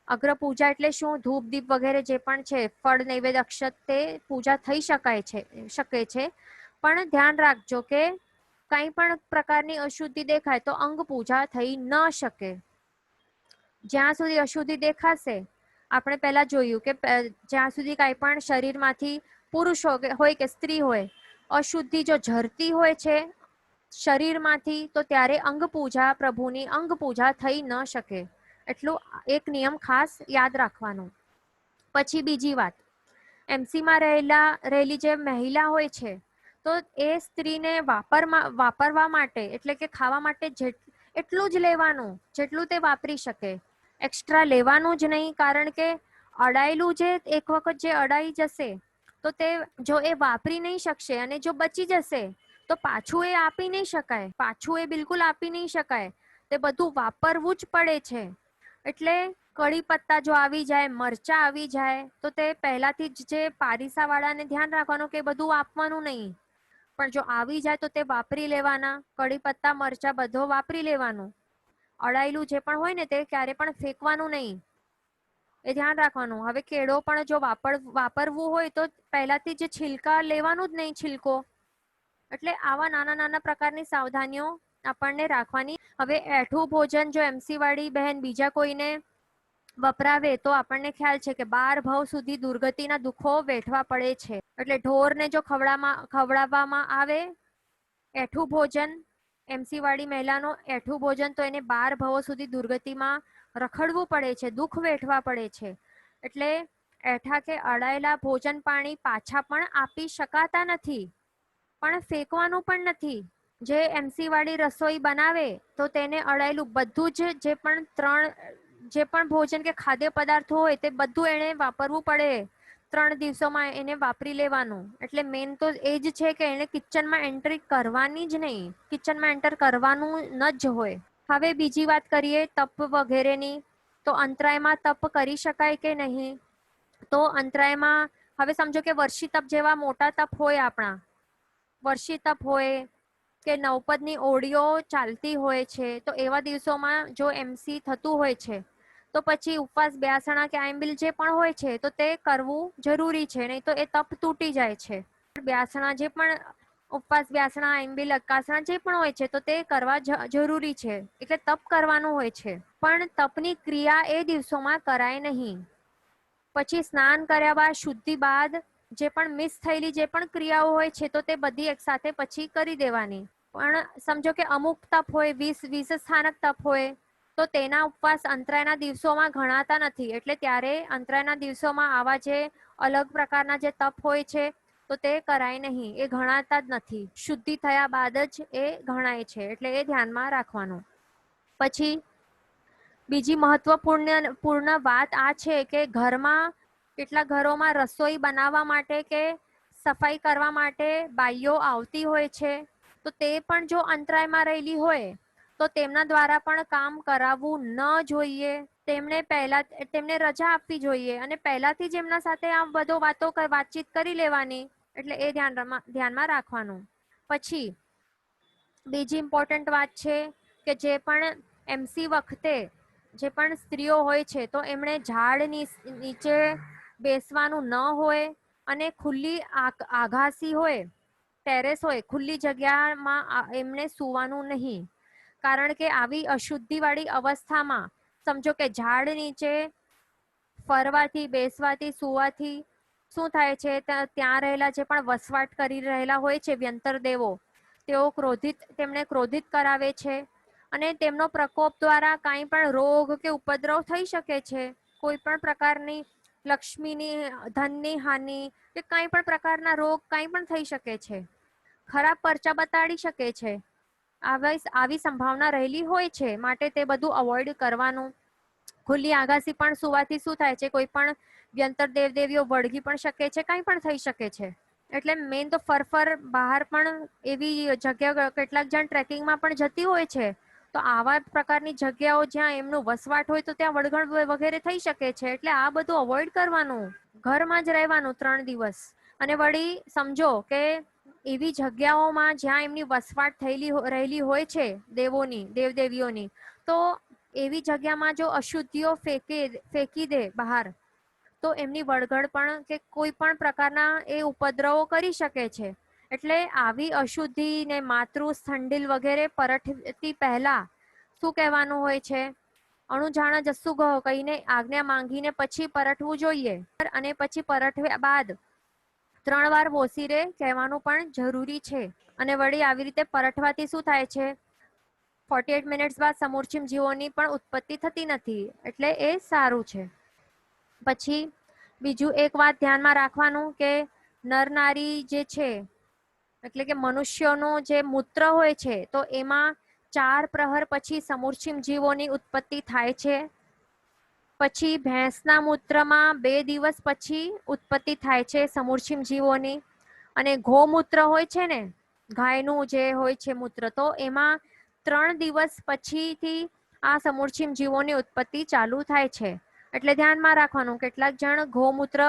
અગ્ર પૂજા એટલે શું, ધૂપ દીપ વગેરે જે પણ છે, ફળ નૈવેદ્ય અક્ષત તે પૂજા થઈ શકે છે. પણ ધ્યાન રાખજો કે કંઈ પણ પ્રકારની અશુદ્ધિ દેખાય તો અંગ પૂજા થઈ ન શકે. જ્યાં સુધી અશુદ્ધિ દેખાશે, આપણે પહેલા જોયું કે જ્યાં સુધી કાંઈ પણ શરીરમાંથી પુરુષ હોય કે સ્ત્રી હોય અશુદ્ધિ જો ઝરતી હોય છે શરીરમાંથી તો ત્યારે અંગ પૂજા, પ્રભુની અંગ પૂજા થઈ ન શકે. એટલું એક નિયમ ખાસ યાદ રાખવાનો. પછી બીજી વાત, એમસીમાં રહેલી જે મહિલા હોય છે તો એ સ્ત્રીને વાપરવા માટે એટલે કે ખાવા માટે એટલું જ લેવાનું જેટલું તે વાપરી શકે, એક્સ્ટ્રા લેવાનું જ નહીં. કારણ કે અડાયેલું જે એક વખત જે અડાઈ જશે તો તે જો એ વાપરી નહીં શકશે અને જો બચી જશે તો પાછું એ આપી નહીં શકાય, પાછું એ બિલકુલ આપી નહીં શકાય. તે બધું વાપરવું જ પડે છે. એટલે કડી પત્તા જો આવી જાય, મરચા આવી જાય તો તે પહેલાથી જ જે પારીસા વાળાને ધ્યાન રાખવાનું કે બધું આપવાનું નહીં, પણ જો આવી જાય તો તે વાપરી લેવાના. કડી પત્તા, મરચા બધો વાપરી લેવાનું. અડાયેલું જે પણ હોય ને તે ક્યારે પણ ફેંકવાનું નહીં, એ ધ્યાન રાખવાનું. હવે કેળો પણ જો વાપરવું હોય તો પહેલાથી જે છિલકા લેવાનું જ નહીં, છિલકો. એટલે આવા નાના નાના પ્રકારની સાવધાનીઓ આપણને રાખવાની. હવે એઠું ભોજન જો એમસી વાળી બહેન બીજા કોઈને વપરાવે તો આપણને ખ્યાલ છે કે 12 ભવ સુધી દુર્ગતિના દુઃખો વેઠવા પડે છે. એટલે ઢોરને જો ખવડાવવામાં આવે એઠું ભોજન, એમસી વાળી મહિલાનો એઠું ભોજન, તો એને 12 ભવો સુધી દુર્ગતિમાં રખડવું પડે છે, દુઃખ વેઠવા પડે છે. એટલે એઠા કે અડાયેલા ભોજન પાણી પાછા પણ આપી શકાતા નથી, પણ ફેંકવાનું પણ નથી. જે એમસી વાળી રસોઈ બનાવે તો તેને અડાયેલું બધું જ જે પણ ભોજન કે ખાદ્ય પદાર્થો હોય તે બધું એને વાપરવું પડે. 3 દિવસોમાં એને વાપરી લેવાનું. એટલે મેન તો એ જ છે કે એને કિચનમાં એન્ટ્રી કરવાની જ નહીં, કિચનમાં એન્ટર કરવાનું ન જ હોય. હવે બીજી વાત કરીએ તપ વગેરેની. તો અંતરાયમાં તપ કરી શકાય કે નહીં? તો અંતરાયમાં હવે સમજો કે વર્ષી તપ જેવા મોટા તપ હોય, આપણા વર્ષી તપ હોય કે નવપદની ઓળીઓ ચાલતી હોય છે, તો એવા દિવસોમાં જો એમસી થતું હોય છે તો પછી ઉપવાસ, બ્યાસણા કે આંબિલ જે પણ હોય છે તો તે કરવું જરૂરી છે, નહીં તો એ તપ તૂટી જાય છે. બ્યાસણા જે પણ ઉપવાસ, બ્યાસણા, આંબિલ, અક્કાસણા જે પણ હોય છે તો તે કરવા જરૂરી છે. એટલે તપ કરવાનું હોય છે, પણ તપની ક્રિયા એ દિવસોમાં કરાય નહીં. પછી સ્નાન કર્યા બાદ, શુદ્ધિ બાદ જે પણ મિસ થયેલી જે પણ ક્રિયાઓ હોય છે તો તે બધી એકસાથે પછી કરી દેવાની. પણ સમજો કે અમુક તપ હોય, 20 સ્થાનક તપ હોય તો તેના ઉપવાસ અંતરાયના દિવસોમાં ગણાતા નથી. એટલે ત્યારે અંતરાયના દિવસોમાં આવા જે અલગ પ્રકારના જે તપ હોય છે તો તે કરાય નહીં, એ ગણાતા જ નથી. શુદ્ધિ થયા બાદ જ એ ગણાય છે, એટલે એ ધ્યાનમાં રાખવાનું. પછી બીજી મહત્વપૂર્ણ વાત આ છે કે ઘરમાં, કેટલાક ઘરોમાં રસોઈ બનાવવા માટે કે સફાઈ કરવા માટે બાઈઓ આવતી હોય છે, તો તે પણ જો અંતરાયમાં રહેલી હોય તો તેમના દ્વારા પણ કામ કરાવવું ન જોઈએ. તેમને રજા આપવી જોઈએ અને પહેલાથી જ એમના સાથે આ બધો વાતચીત કરી લેવાની. એટલે એ ધ્યાનમાં રાખવાનું. પછી બીજી ઇમ્પોર્ટન્ટ વાત છે કે જે પણ એમસી વખતે જે પણ સ્ત્રીઓ હોય છે તો એમણે ઝાડ નીચે બેસવાનું ન હોય અને ખુલ્લી આગાસી હોય, ટેરેસ હોય, ખુલ્લી જગ્યામાં એમણે સૂવાનું નહીં. કારણ કે આવી અશુદ્ધિ વાળી અવસ્થામાં સમજો કે ઝાડ નીચે ફરવાથી, બેસવાથી, સૂવાથી શું થાય છે, ત્યાં રહેલા જે પણ વસવાટ કરી રહેલા હોય છે વ્યંતર દેવો, તેમને ક્રોધિત કરાવે છે અને તેમનો પ્રકોપ દ્વારા કાંઈ પણ રોગ કે ઉપદ્રવ થઈ શકે છે. કોઈ પણ પ્રકારની લક્ષ્મીની, ધનની હાનિ કે કંઈ પણ પ્રકારના રોગ કંઈ પણ થઈ શકે છે, ખરાબ પરચા બતાડી શકે છે. આવી સંભાવના રહેલી હોય છે, માટે તે બધું અવોઇડ કરવાનું. ખુલ્લી આગાસી પણ સુવાથી શું થાય છે, કોઈ પણ વ્યંતર દેવદેવીઓ વળગી પણ શકે છે, કંઈ પણ થઈ શકે છે. એટલે મેઇન તો ફરફર બહાર પણ એવી જગ્યા કેટલાક જણ ટ્રેકિંગમાં પણ જતી હોય છે, તો આવા પ્રકારની જગ્યાઓ જ્યાં એમનું વસવાટ હોય તો ત્યાં વળગણ વગેરે થઈ શકે છે. એટલે આ બધું અવોઇડ કરવાનું, ઘરમાં જ રહેવાનું 3 દિવસ. અને વળી સમજો કે એવી જગ્યાઓમાં જ્યાં એમની વસવાટ રહેલી હોય છે દેવોની, દેવદેવીઓની, તો એવી જગ્યામાં જો અશુદ્ધિઓ ફેંકી દે બહાર, તો એમની વળગડ પણ કે કોઈ પણ પ્રકારના એ ઉપદ્રવો કરી શકે છે. એટલે આવી અશુદ્ધિ ને માતૃ સ્થંડિલ વગેરે પરઠતી પહેલા શું કહેવાનું હોય છે? અણુજાણ જસ્સુ કહીને આજ્ઞા માંગીને પછી પરઠવું જોઈએ. અને પછી પરઠવ્યા બાદ 3 વાર બોસીરે કહેવાનું પણ જરૂરી છે. અને વળી આવી રીતે પરઠવાથી શું થાય છે? 48 મિનિટ્સ બાદ સમૂર્છિમ જીવોની પણ ઉત્પત્તિ થતી નથી, એટલે એ સારું છે. પછી બીજું એક વાત ધ્યાનમાં રાખવાનું કે નર નારી જે છે, એટલે કે મનુષ્યોનું જે મૂત્ર હોય છે, તો એમાં 4 પ્રહર પછી સમૂર્છિમ જીવોની ઉત્પત્તિ થાય છે. પછી ભેંસના મૂત્રમાં 2 દિવસ પછી ઉત્પત્તિ થાય છે સમૂર્છિમ જીવોની. અને ગૌમૂત્ર હોય છે ને, ગાયનું જે હોય છે મૂત્ર, તો એમાં 3 દિવસ પછીથી આ સમૂર્છિમ જીવોની ઉત્પત્તિ ચાલુ થાય છે. એટલે ધ્યાનમાં રાખવાનું, કેટલાક જણ ગૌમૂત્ર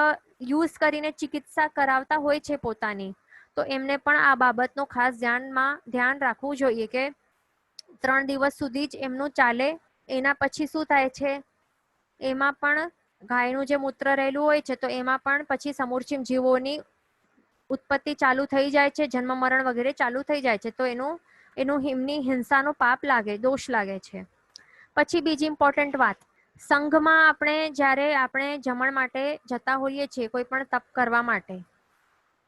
યુઝ કરીને ચિકિત્સા કરાવતા હોય છે પોતાની, તો એમને પણ આ બાબતનું ખાસ ધ્યાન રાખવું જોઈએ કે 3 દિવસ સુધી જ એમનું ચાલે. એના પછી શું થાય છે? એમાં પણ ગાયનું જે મૂત્ર રહેલું હોય છે, તો એમાં પણ પછી સમૂર્છિમ જીવોની ઉત્પત્તિ ચાલુ થઈ જાય છે, જન્મ મરણ વગેરે ચાલુ થઈ જાય છે. તો એમની હિંસાનો પાપ લાગે, દોષ લાગે છે. પછી બીજી ઇમ્પોર્ટન્ટ વાત, સંઘમાં જ્યારે આપણે જમણ માટે જતા હોઈએ છીએ, કોઈ પણ તપ કરવા માટે,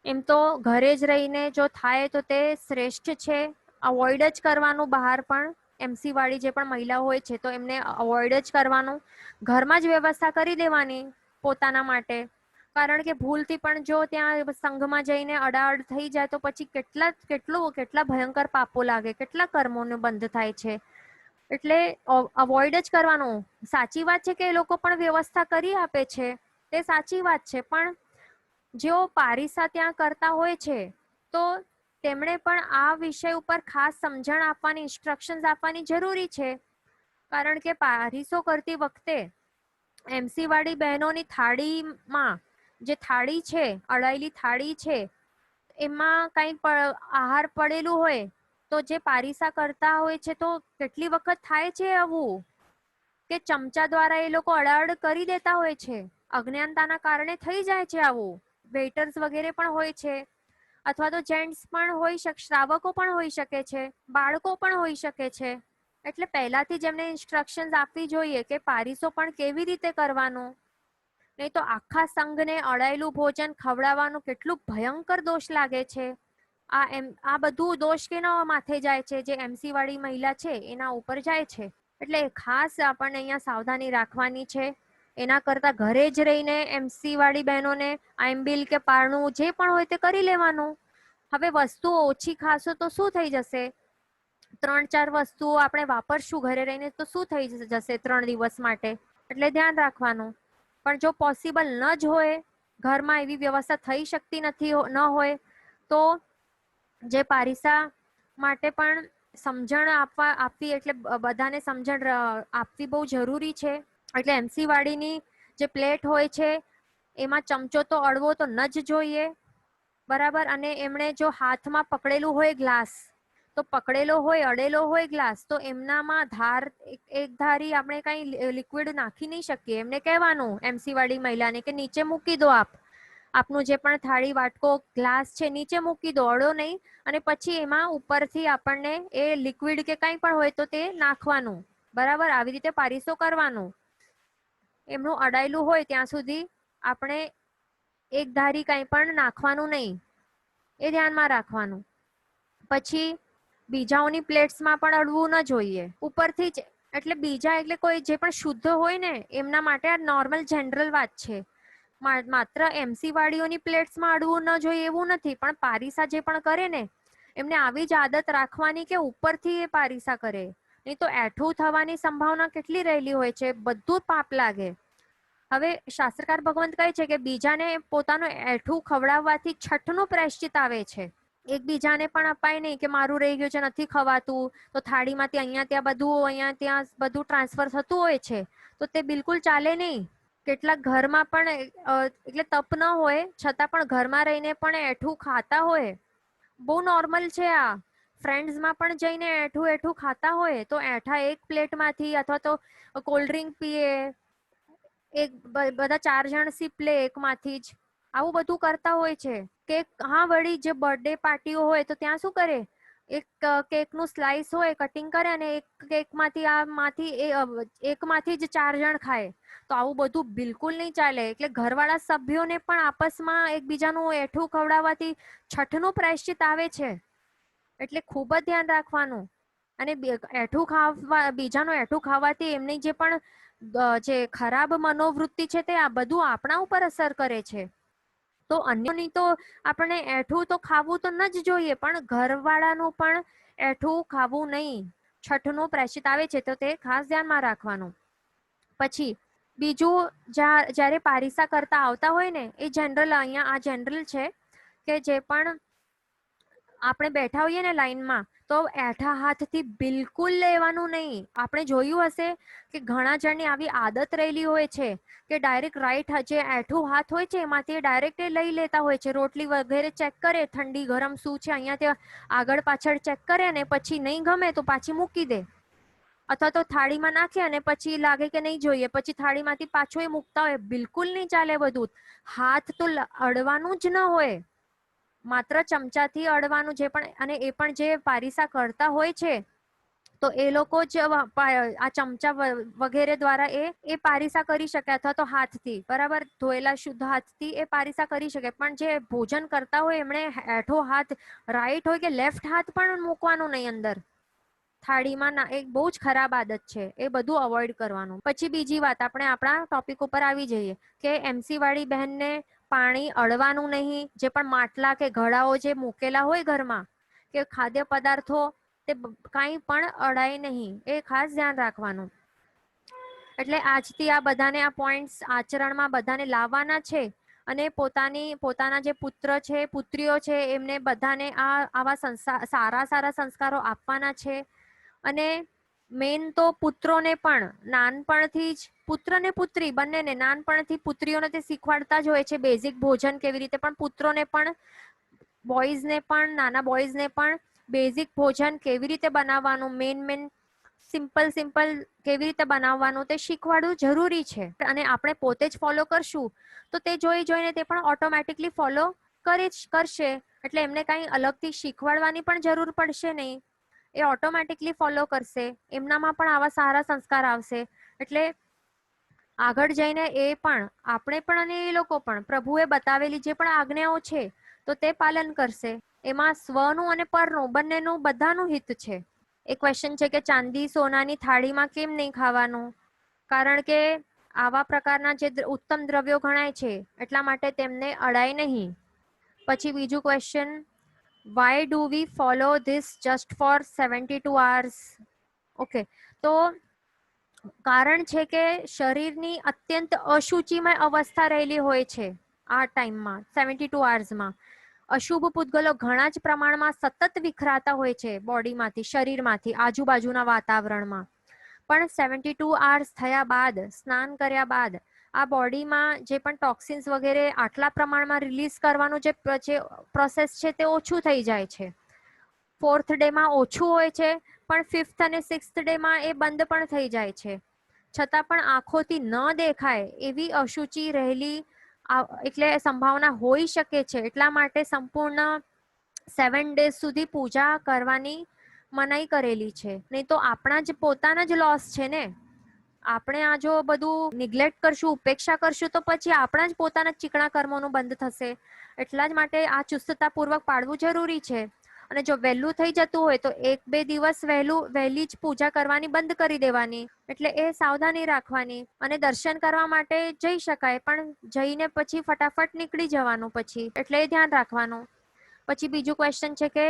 એમ તો ઘરે જ રહીને જો થાય તો તે શ્રેષ્ઠ છે. અવોઇડ જ કરવાનું બહાર પણ. એમસી વાળી જે પણ મહિલા હોય છે, તો એમને અવોઇડ જ કરવાનું. ઘરમાં જ વ્યવસ્થા કરી દેવાની પોતાના માટે. કારણ કે ભૂલથી પણ જો ત્યાં સંઘમાં જઈને અડાઅડ થઈ જાય તો પછી કેટલા ભયંકર પાપો લાગે, કેટલા કર્મોનો બંધ થાય છે. એટલે અવોઇડ જ કરવાનું. સાચી વાત છે કે એ લોકો પણ વ્યવસ્થા કરી આપે છે, તે સાચી વાત છે, પણ જેઓ પારીસા ત્યાં કરતા હોય છે, તો તેમણે પણ આ વિષય ઉપર ખાસ સમજણ આપવાની, ઇન્સ્ટ્રક્શન્સ આપવાની જરૂરી છે. કારણ કે પારીસો કરતી વખતે એમસી વાળી બહેનોની થાળીમાં જે થાળી છે, અડાયેલી થાળી છે, એમાં કંઈક આહાર પડેલું હોય, તો જે પારીસા કરતા હોય છે, તો કેટલી વખત થાય છે આવું કે ચમચા દ્વારા એ લોકો અડાઅડ કરી દેતા હોય છે. અજ્ઞાનતાના કારણે થઈ જાય છે આવું. વેટર્સ વગેરે પણ હોય છે, અથવા તો જેન્ટ્સ પણ હોઈ શકે, શ્રાવકો પણ હોઈ શકે છે, બાળકો પણ હોઈ શકે છે. એટલે પહેલાથી જ એમને ઇન્સ્ટ્રક્શન્સ આપવી જોઈએ કે પારીસો પણ કેવી રીતે કરવાનું. નહીં તો આખા સંઘને અડાયેલું ભોજન ખવડાવવાનું કેટલું ભયંકર દોષ લાગે છે. આ બધું દોષ કેના માથે જાય છે? જે એમસી વાળી મહિલા છે એના ઉપર જાય છે. એટલે ખાસ આપણને અહીંયા સાવધાની રાખવાની છે. એના કરતા ઘરે જ રહીને એમસી વાળી બહેનોને આઈમ્બિલ કે પારણું જે પણ હોય તે કરી લેવાનું. હવે વસ્તુઓ ઓછી ખાશો તો શું થઈ જશે? 3-4 વસ્તુઓ આપણે વાપરશું ઘરે રહીને તો શું થઈ જશે 3 દિવસ માટે? એટલે ધ્યાન રાખવાનું. પણ જો પોસિબલ ન જ હોય, ઘરમાં એવી વ્યવસ્થા થઈ શકતી ન હોય, તો જે પારીસા માટે પણ સમજણ આપવી, એટલે બધાને સમજણ આપવી બહુ જરૂરી છે. એટલે એમસી વાળીની જે પ્લેટ હોય છે, એમાં ચમચો તો અડવો તો ન જ જોઈએ, બરાબર. અને એમણે જો હાથમાં પકડેલું હોય ગ્લાસ, તો પકડેલો હોય, અડેલો હોય ગ્લાસ, તો એમનામાં એક ધારી આપણે કઈ લિક્વિડ નાખી નહીં શકીએ. એમને કહેવાનું એમસી વાળી મહિલાને કે નીચે મૂકી દો, આપનું જે પણ થાળી, વાટકો, ગ્લાસ છે નીચે મૂકી દો, અડો નહીં. અને પછી એમાં ઉપરથી આપણને એ લિક્વિડ કે કંઈ પણ હોય તો તે નાખવાનું, બરાબર. આવી રીતે પારીસો કરવાનું. એમનું અડાયેલું હોય ત્યાં સુધી આપણે એક ધારી કંઈ પણ નાખવાનું નહીં, એ ધ્યાનમાં રાખવાનું. પછી બીજાઓની પ્લેટ્સમાં પણ અડવું ન જોઈએ ઉપરથી જ. એટલે બીજા એટલે કોઈ જે પણ શુદ્ધ હોય ને એમના માટે આ નોર્મલ જનરલ વાત છે. માત્ર એમસી વાળીઓની પ્લેટ્સમાં અડવું ન જોઈએ એવું નથી, પણ પારીસા જે પણ કરે ને એમને આવી જ આદત રાખવાની કે ઉપરથી એ પારીસા કરે. નહીં તો એઠું થવાની સંભાવના કેટલી રહેલી હોય છે, બધું પાપ લાગે. હવે શાસ્ત્રકાર ભગવંત કહે છે કે બીજાને પોતાનું એઠું ખવડાવવાથી છઠનું પ્રાયશ્ચિત આવે છે. એકબીજાને પણ અપાય નહીં કે મારું રહી ગયું છે નથી ખવાતું, તો થાળીમાંથી અહીંયા ત્યાં બધું ટ્રાન્સફર થતું હોય છે, તો તે બિલકુલ ચાલે નહીં. કેટલાક ઘરમાં પણ એટલે તપ ન હોય છતાં પણ ઘરમાં રહીને પણ એઠું ખાતા હોય, બહુ નોર્મલ છે આ. ફ્રેન્ડ્સમાં પણ જઈને એઠું ખાતા હોય તો એઠા એક પ્લેટમાંથી, અથવા તો કોલ્ડ ડ્રિંક પીએ, બધા 4 જણ સીપ લે એકમાંથી જ, આવું બધું કરતા હોય છે. કેક, હા વળી જે બર્થડે પાર્ટીઓ હોય તો ત્યાં શું કરે, એક કેકનું સ્લાઇસ હોય કટિંગ કરે અને એક કેકમાંથી એકમાંથી જ 4 જણ ખાય. તો આવું બધું બિલકુલ નહીં ચાલે. એટલે ઘરવાળા સભ્યોને પણ આપસમાં એકબીજાનું એઠું ખવડાવવાથી છઠનું પ્રાયશ્ચિત આવે છે. એટલે ખૂબ જ ધ્યાન રાખવાનું. અને બીજાનું એઠું ખાવાથી એમની જે પણ જે ખરાબ મનોવૃત્તિ છે તે આ બધું આપણા ઉપર અસર કરે છે. તો અન્યની તો આપણે એઠું તો ખાવું તો ન જ જોઈએ, પણ ઘરવાળાનું પણ એઠું ખાવું નહીં. છઠનું પ્રાયશ્ચિત આવે છે તો તે ખાસ ધ્યાનમાં રાખવાનું. પછી બીજું, જ્યારે પારિસા કરતા આવતા હોય ને, એ જનરલ, અહીંયા આ જનરલ છે કે જે પણ આપણે બેઠા હોઈએ ને લાઈનમાં, તો એઠા હાથથી બિલકુલ લેવાનું નહીં. આપણે જોયું હશે કે ઘણા જણની આવી આદત રહેલી હોય છે કે ડાયરેક્ટ રાઈટ જે એઠું હાથ હોય છે એમાંથી ડાયરેક્ટ લઈ લેતા હોય છે. રોટલી વગેરે ચેક કરે, ઠંડી ગરમ શું છે અહીંયા ત્યાં આગળ પાછળ ચેક કરે, અને પછી નહીં ગમે તો પાછી મૂકી દે, અથવા તો થાળીમાં નાખે અને પછી લાગે કે નહીં જોઈએ, પછી થાળીમાંથી પાછું એ મૂકતા હોય. બિલકુલ નહીં ચાલે બધું. હાથ તો અડવાનું જ ન હોય, માત્ર ચમચાથી અડવાનું. જે પણ, અને એ પણ જે પારિસા કરતા હોય છે તો એ લોકો જ આ ચમચા વગેરે દ્વારા એ પારિસા કરી શકે, અથવા તો હાથથી, બરાબર ધોયેલા શુદ્ધ હાથથી એ પારિસા કરી શકે. પણ જે ભોજન કરતા હોય એમણે એઠો હાથ રાઈટ હોય કે લેફ્ટ હાથ પણ મૂકવાનું નહીં અંદર થાળીમાં. એક બહુ જ ખરાબ આદત છે, એ બધું અવોઇડ કરવાનું. પછી બીજી વાત, આપણે આપણા ટોપિક ઉપર આવી જઈએ કે એમસી વાળી બહેનને પાણી અડવાનું નહીં. જે પણ માટલા કે ઘડાઓ જે મૂકેલા હોય ઘરમાં, કે ખાદ્ય પદાર્થો, તે કાંઈ પણ અડાય નહીં. એ ખાસ ધ્યાન રાખવાનું. એટલે આજથી આ બધાને આ પોઈન્ટ્સ આચરણમાં બધાને લાવવાના છે. અને પોતાના જે પુત્ર છે, પુત્રીઓ છે, એમને બધાને આવા સારા સંસ્કારો આપવાના છે. અને મેન તો પુત્રોને પણ નાનપણથી જ, પુત્ર ને પુત્રી બંનેને નાનપણથી, પુત્રીઓને તે શીખવાડતા જ હોય છે બેઝિક ભોજન કેવી રીતે, પણ પુત્રોને પણ, બોયઝને પણ, નાના બોયઝને પણ બેઝિક ભોજન કેવી રીતે બનાવવાનું, મેન સિમ્પલ કેવી રીતે બનાવવાનું તે શીખવાડવું જરૂરી છે. અને આપણે પોતે જ ફોલો કરશું તો તે જોઈને તે પણ ઓટોમેટિકલી ફોલો કરશે. એટલે એમને કાંઈ અલગથી શીખવાડવાની પણ જરૂર પડશે નહીં, એ ઓટોમેટિકલી ફોલો કરશે. એમનામાં પણ આવા સારા સંસ્કાર આવશે. એટલે આગળ જઈને એ પણ, આપણે પણ અને એ લોકો પણ પ્રભુએ બતાવેલી જે પણ આજ્ઞાઓ છે તો તે પાલન કરશે. એમાં સ્વનું અને પરનું બંનેનું બધાનું હિત છે. એ ક્વેશ્ચન છે કે ચાંદી સોનાની થાળીમાં કેમ નહીં ખાવાનું? કારણ કે આવા પ્રકારના જે ઉત્તમ દ્રવ્યો ગણાય છે એટલા માટે તેમને અડાય નહીં. પછી બીજું question, why do we follow this just for 72 hours? Okay, તો કારણ છે કે શરીરની અત્યંત અશુચિમય અવસ્થા રહેલી હોય છે આ ટાઈમમાં, 72 hours. અશુભ પૂતગલો ઘણા જ પ્રમાણમાં સતત વિખરાતા હોય છે બોડીમાંથી, શરીરમાંથી, આજુબાજુના વાતાવરણમાં. પણ 72 hours થયા બાદ, સ્નાન કર્યા બાદ, આ બોડીમાં જે પણ ટોક્સિન્સ વગેરે આટલા પ્રમાણમાં રિલીઝ કરવાનું જે પ્રોસેસ છે તે ઓછું થઈ જાય છે. 4th ડેમાં ઓછું હોય છે, પણ 5th અને 6th ડેમાં એ બંધ પણ થઈ જાય છે. છતાં પણ આંખોથી ન દેખાય એવી અશુચિ રહેલી એટલે સંભાવના હોઈ શકે છે. એટલા માટે સંપૂર્ણ 7 days સુધી પૂજા કરવાની મનાઈ કરેલી છે. નહીં તો આપણા જ પોતાના જ લોસ છે ને. આપણે આ જો બધું નિગ્લેક્ટ કરશું, ઉપેક્ષા કરશું, તો પછી આપણા જ પોતાના ચીકણા કર્મોનું બંધ થશે. એટલા જ માટે આ ચુસ્તતાપૂર્વક પાળવું જરૂરી છે. અને જો વહેલું થઈ જતું હોય તો 1-2 દિવસ વહેલી જ પૂજા કરવાની બંધ કરી દેવાની. એટલે એ સાવધાની રાખવાની. અને દર્શન કરવા માટે જઈ શકાય, પણ જઈને પછી ફટાફટ નીકળી જવાનું પછી. એટલે એ ધ્યાન રાખવાનું. પછી બીજું ક્વેશ્ચન છે કે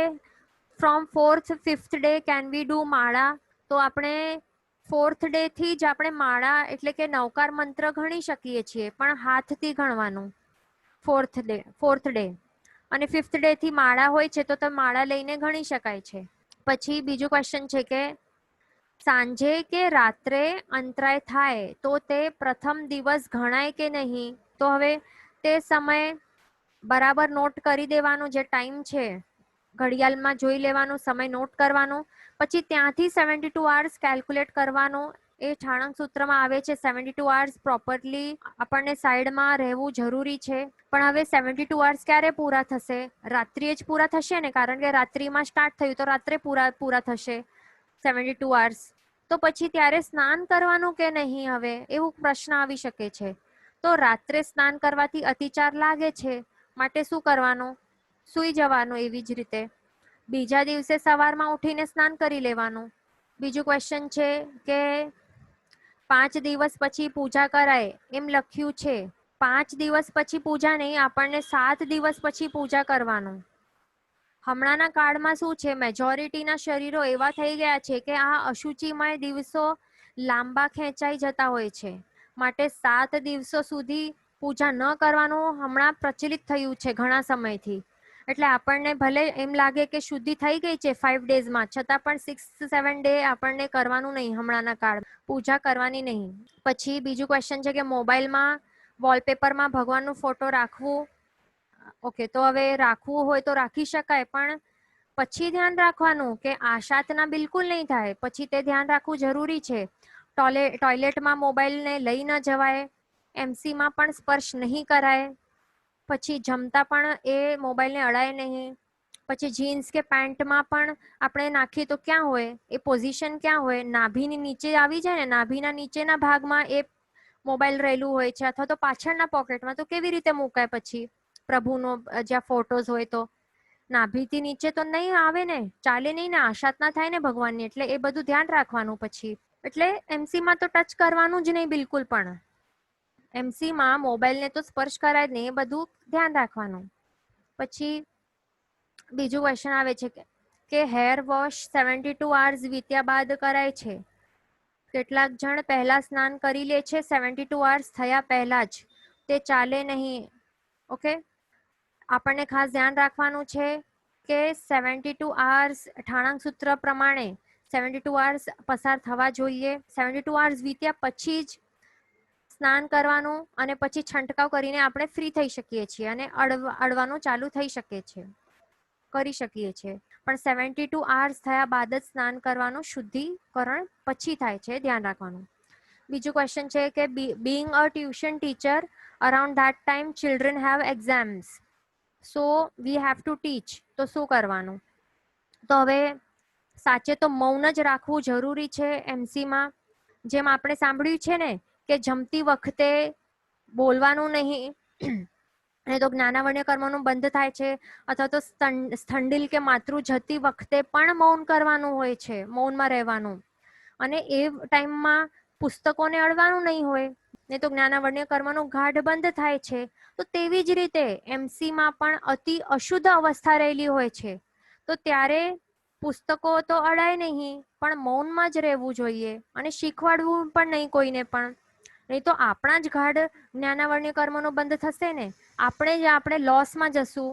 from 4th 5th day can we do માળા? તો આપણે 4th ડે થી જ આપણે માળા એટલે કે નવકાર મંત્ર ગણી શકીએ છીએ, પણ હાથથી ગણવાનું 4th ડે. અને 5th ડે થી માળા હોય છે તો માળા લઈને ગણી શકાય છે. પછી બીજું ક્વેશ્ચન છે કે સાંજે કે રાત્રે અંતરાય થાય તો તે પ્રથમ દિવસ ગણાય કે નહીં? તો હવે તે સમય બરાબર નોટ કરી દેવાનું, જે ટાઈમ છે ઘડિયાળમાં જોઈ લેવાનું, સમય નોટ કરવાનો, પછી ત્યાંથી 72 hours કેલ્ક્યુલેટ કરવાનો. એ છાણંક સૂત્રમાં આવે છે 72 hours પ્રોપરલી આપણને સાઈડમાં રહેવું જરૂરી છે. પણ હવે 72 hours ક્યારે પૂરા થશે? રાત્રિએ જ પૂરા થશે ને, કારણ કે રાત્રિમાં સ્ટાર્ટ થયું તો રાત્રે પૂરા થશે 72 hours. તો પછી ત્યારે સ્નાન કરવાનું કે નહીં? હવે એવું પ્રશ્ન આવી શકે છે. તો રાત્રે સ્નાન કરવાથી અતિચાર લાગે છે, માટે શું કરવાનું? સૂઈ જવાનું. એવી જ રીતે બીજા દિવસે સવારમાં ઉઠીને સ્નાન કરી લેવાનું. બીજું ક્વેશ્ચન છે કે 5 દિવસ પછી પૂજા કરાય એમ લખ્યું છે. 5 દિવસ પછી પૂજા નહીં, આપણને 7 દિવસ પછી પૂજા કરવાનું. હમણાંના કાળમાં શું છે, મેજોરિટીના શરીરો એવા થઈ ગયા છે કે આ અશુચિમય દિવસો લાંબા ખેંચાઈ જતા હોય છે, માટે 7 દિવસો સુધી પૂજા ન કરવાનું હમણાં પ્રચલિત થયું છે ઘણા સમયથી. એટલે આપણને ભલે એમ લાગે કે શુદ્ધિ થઈ ગઈ છે 5 ડેઝમાં, છતાં પણ 6-7 ડે આપણને કરવાનું નહીં. હમણાંના કાળ પૂજા કરવાની નહીં. પછી બીજું ક્વેશ્ચન છે કે મોબાઈલમાં વોલપેપરમાં ભગવાનનું ફોટો રાખવું. ઓકે, તો હવે રાખવું હોય તો રાખી શકાય, પણ પછી ધ્યાન રાખવાનું કે આશાતના બિલકુલ નહીં થાય. પછી તે ધ્યાન રાખવું જરૂરી છે. ટોયલેટમાં મોબાઈલને લઈ ન જવાય, એમસીમાં પણ સ્પર્શ નહીં કરાય, પછી જમતા પણ એ મોબાઈલને અડાય નહીં. પછી જીન્સ કે પેન્ટમાં પણ આપણે નાખીએ તો ક્યાં હોય એ પોઝિશન, ક્યાં હોય? નાભીની નીચે આવી જાય ને, નાભીના નીચેના ભાગમાં એ મોબાઈલ રહેલું હોય છે, અથવા તો પાછળના પોકેટમાં. તો કેવી રીતે મુકાય પછી પ્રભુનો જ્યાં ફોટોઝ હોય? તો નાભીથી નીચે તો નહીં આવે ને, ચાલે નહીં ને, આશાત ના થાય ને ભગવાનની. એટલે એ બધું ધ્યાન રાખવાનું. પછી એટલે એમસીમાં તો ટચ કરવાનું જ નહીં બિલકુલ પણ. એમસીમાં મોબાઈલને તો સ્પર્શ કરાય જ નહીં, એ બધું ધ્યાન રાખવાનું. પછી બીજું ક્વેશ્ચન આવે છે કે હેર વોશ 72 hours વીત્યા બાદ કરાય છે. કેટલાક જણ પહેલા સ્નાન કરી લે છે 72 hours થયા પહેલા જ, તે ચાલે નહીં. ઓકે, આપણને ખાસ ધ્યાન રાખવાનું છે કે 72 hours ઠાણાંક સૂત્ર પ્રમાણે 72 hours પસાર થવા જોઈએ. 72 hours વીત્યા પછી જ સ્નાન કરવાનું, અને પછી છંટકાવ કરીને આપણે ફ્રી થઈ શકીએ છીએ અને અડવાનું ચાલુ થઈ શકે છે, કરી શકીએ છીએ. પણ 72 hours થયા બાદ જ સ્નાન કરવાનું, શુદ્ધિકરણ પછી થાય છે, ધ્યાન રાખવાનું. બીજું ક્વેશ્ચન છે કે being a tuition teacher around that time children have exams, so we have to teach. તો શું કરવાનું? તો હવે સાચે તો મૌન જ રાખવું જરૂરી છે એમસીમાં. જેમ આપણે સાંભળ્યું છે ને કે જમતી વખતે બોલવાનું નહીં, અને તો જ્ઞાનાવર્ણ્ય કર્મનું બંધ થાય છે, અથવા તો સ્થંડિલ કે માતૃ જતી વખતે પણ મૌન કરવાનું હોય છે, મૌનમાં રહેવાનું. અને એ ટાઈમમાં પુસ્તકોને અડવાનું નહીં હોય, ને તો જ્ઞાનાવર્ણ્ય કર્મનું ગાઢ બંધ થાય છે. તો તેવી જ રીતે એમસીમાં પણ અતિ અશુદ્ધ અવસ્થા રહેલી હોય છે, તો ત્યારે પુસ્તકો તો અડાય નહીં, પણ મૌનમાં જ રહેવું જોઈએ, અને શીખવાડવું પણ નહીં કોઈને પણ. નહીં તો આપણા જ ગાઢ જ્ઞાનાવર્ણ્ય કર્મનો બંધ થશે ને, આપણે લોસમાં જશું.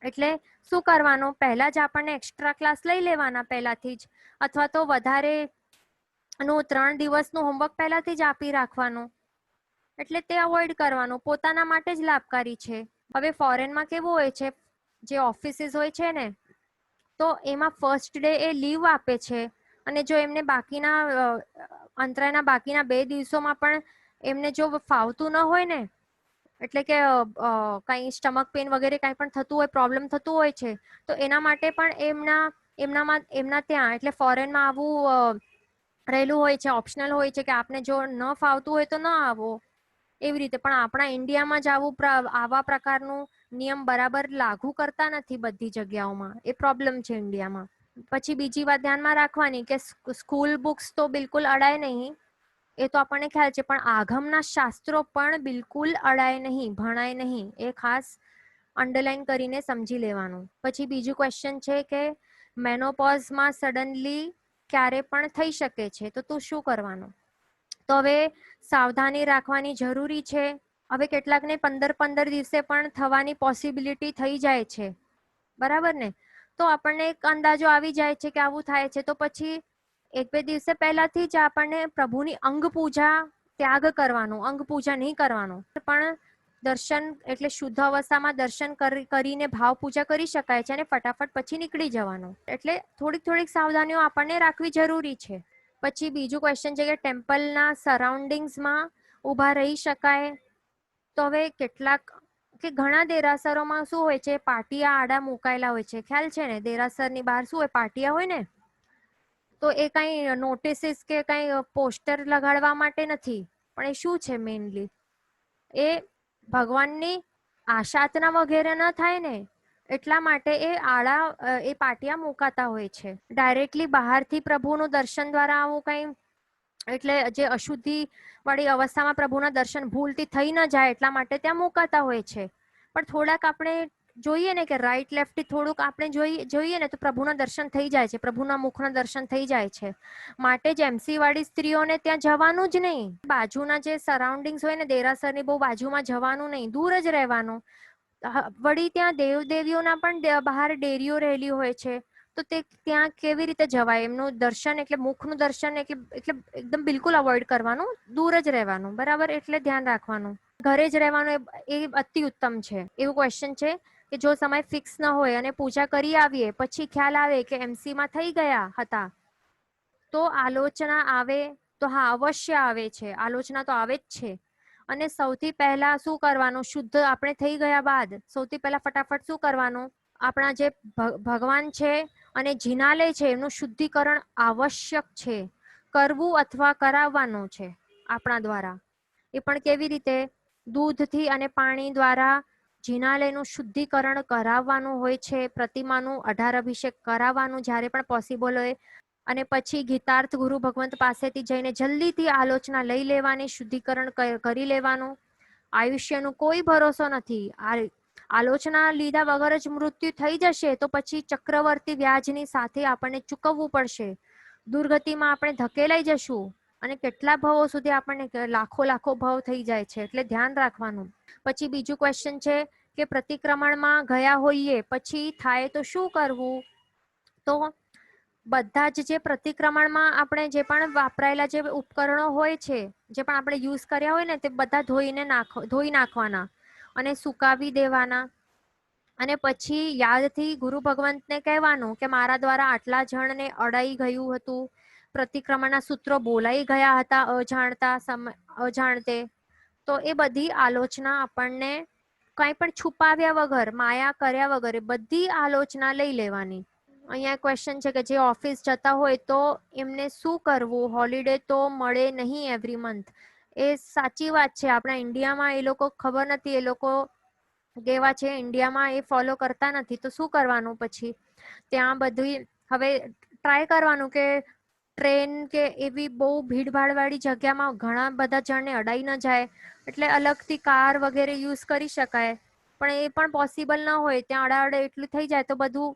એટલે શું કરવાનું? પહેલા જ આપણને એક્સ્ટ્રા ક્લાસ લઈ લેવાના પહેલાથી જ, અથવા તો વધારે 3 દિવસનું હોમવર્ક પહેલાથી જ આપી રાખવાનું. એટલે તે અવોઇડ કરવાનું, પોતાના માટે જ લાભકારી છે. હવે ફોરેનમાં કેવું હોય છે, જે ઓફિસીસ હોય છે ને, તો એમાં ફર્સ્ટ ડે એ લીવ આપે છે, અને જો એમને અંતરાયના બાકીના 2 દિવસોમાં પણ એમને જો ફાવતું ન હોય ને, એટલે કે કંઈ સ્ટમક પેઇન વગેરે કંઈ પણ થતું હોય, પ્રોબ્લેમ થતું હોય છે, તો એના માટે પણ એમના ત્યાં એટલે ફોરેનમાં આવું રહેલું હોય છે, ઓપ્શનલ હોય છે કે આપને જો ન ફાવતું હોય તો ન આવો. એવી રીતે પણ આપણા ઇન્ડિયામાં જ આવા પ્રકારનું નિયમ બરાબર લાગુ કરતા નથી બધી જગ્યાઓમાં. એ પ્રોબ્લેમ છે ઇન્ડિયામાં. પછી બીજી વાત ધ્યાનમાં રાખવાની કે સ્કૂલ બુક્સ તો બિલકુલ અડાય નહીં, એ તો આપણને ખ્યાલ છે, પણ આગમના શાસ્ત્રો પણ બિલકુલ અડાય નહીં, ભણાય નહીં. એ ખાસ અંડરલાઈન કરીને સમજી લેવાનું. પછી બીજું ક્વેશ્ચન છે કે મેનોપોઝમાં સડનલી ક્યારે પણ થઈ શકે છે, તો તું શું કરવાનું? તો હવે સાવધાની રાખવાની જરૂરી છે. હવે કેટલાકને 15 દિવસે પણ થવાની પોસિબિલિટી થઈ જાય છે, બરાબર ને? તો આપણને એક અંદાજો આવી જાય છે કે આવું થાય છે, તો પછી 1-2 દિવસે પહેલાથી જ આપણને પ્રભુની અંગ પૂજા ત્યાગ કરવાનું, અંગ પૂજા નહીં કરવાનું. પણ દર્શન એટલે શુદ્ધ અવસ્થામાં દર્શન કરીને ભાવ પૂજા કરી શકાય છે અને ફટાફટ પછી નીકળી જવાનું. એટલે થોડીક સાવધાનીઓ આપણને રાખવી જરૂરી છે. પછી બીજું ક્વેશ્ચન છે કે ટેમ્પલના સરાઉન્ડિંગ્સમાં ઊભા રહી શકાય? તો હવે કેટલાક કે ઘણા દેરાસરોમાં શું હોય છે, પાટિયા આડા મુકાયેલા હોય છે, ખ્યાલ છે ને? દેરાસરની બહાર શું હોય, પાટિયા હોય ને, તો એ કઈ નોટિસીસ કે કઈ પોસ્ટર લગાડવા માટે નથી, પણ એ શું છે મેઇનલી, એ ભગવાનની આશાતના વગેરે ન થાય ને એટલા માટે એ આડા એ પાટિયા મુકાતા હોય છે. ડાયરેક્ટલી બહારથી પ્રભુનું દર્શન દ્વારા આવું કઈ એટલે જે અશુદ્ધિ વાળી અવસ્થામાં પ્રભુના દર્શન ભૂલથી થઈ ન જાય એટલા માટે ત્યાં મુકાતા હોય છે. પણ થોડાક આપણે જોઈએ ને કે રાઈટ લેફ્ટ થોડુંક આપણે જોઈએ ને તો પ્રભુના દર્શન થઈ જાય છે, પ્રભુના મુખના દર્શન થઈ જાય છે. માટે જ એમસી વાળી સ્ત્રીઓને ત્યાં જવાનું જ નહીં. બાજુના જે સરાઉન્ડિંગ્સ હોય ને દેરાસરની બહુ બાજુમાં જવાનું નહીં, દૂર જ રહેવાનું. વળી ત્યાં દેવદેવીઓના પણ બહાર ડેરીઓ રહેલી હોય છે, તો તે ત્યાં કેવી રીતે જવાય? એમનું દર્શન એટલે મુખનું દર્શન એટલે એકદમ બિલકુલ અવોઇડ કરવાનું, દૂર જ રહેવાનું, બરાબર? એટલે ધ્યાન રાખવાનું. ઘરે જ રહેવાનું એ અતિ ઉત્તમ છે. એવું ક્વેશ્ચન છે કે જો સમય ફિક્સ ન હોય અને પૂજા કરી આવીએ પછી ખ્યાલ આવે કે એમસીમાં થઈ ગયા હતા, તો આલોચના આવે? તો હા, અવશ્ય આવે છે, આલોચના તો આવે જ છે. અને સૌથી પહેલા શું કરવાનું? શુદ્ધ આપણે થઈ ગયા બાદ સૌથી પહેલા ફટાફટ શું કરવાનું? આપણા જે ભગવાન છે અને જિનાલય છે એનું શુદ્ધિકરણ આવશ્યક છે, કરવું અથવા કરાવવાનું છે આપણા દ્વારા. એ પણ કેવી રીતે? દૂધથી અને પાણી દ્વારા જિનાલયનું શુદ્ધિકરણ કરાવવાનું હોય છે. પ્રતિમાનું 18 અભિષેક કરાવવાનું જ્યારે પણ પોસિબલ હોય. અને પછી ગીતાર્થ ગુરુ ભગવંત પાસેથી જઈને જલ્દીથી આલોચના લઈ લેવાની, શુદ્ધિકરણ કરી લેવાનું. આયુષ્યનું કોઈ ભરોસો નથી. આલોચના લીધા વગર જ મૃત્યુ થઈ જશે તો પછી ચક્રવર્તી વ્યાજની સાથે આપણને ચૂકવવું પડશે. દુર્ગતિમાં આપણે ધકેલાઈ જશું અને કેટલા ભાવો સુધી આપણને લાખો ભાવ થઈ જાય છે, એટલે ધ્યાન રાખવાનું. પછી બીજું ક્વેશ્ચન છે કે પ્રતિક્રમણમાં ગયા હોઈએ પછી થાય તો શું કરવું? તો બધા જ જે પ્રતિક્રમણમાં આપણે જે પણ વાપરાયેલા જે ઉપકરણો હોય છે, જે પણ આપણે યુઝ કર્યા હોય ને, તે બધા ધોઈ નાખવાના અને સુકાવી દેવાના. અને પછી યાદથી ગુરુ ભગવંતને કહેવાનું કે મારા દ્વારા આટલા જણને અડાઈ ગયું હતું, પ્રતિક્રમણના સૂત્રો બોલાઈ ગયા હતા અજાણતે. તો એ બધી આલોચના આપણને કંઈ પણ છુપાવ્યા વગર, માયા કર્યા વગર બધી આલોચના લઈ લેવાની. અહીંયા ક્વેશ્ચન છે કે જે ઓફિસ જતા હોય તો એમને શું કરવું? હોલિડે તો મળે નહીં એવરી મંથ. એ સાચી વાત છે. આપણા ઇન્ડિયામાં એ લોકો ખબર નથી, એ લોકો કેવા છે ઇન્ડિયામાં એ ફોલો કરતા નથી. તો શું કરવાનું પછી? ત્યાં બધું હવે ટ્રાય કરવાનું કે ટ્રેન કે એવી બહુ ભીડભાડ વાળી જગ્યામાં ઘણા બધા જણને અડાઈ ન જાય, એટલે અલગથી કાર વગેરે યુઝ કરી શકાય. પણ એ પણ પોસિબલ ન હોય, ત્યાં અડાઅડ એટલું થઈ જાય તો બધું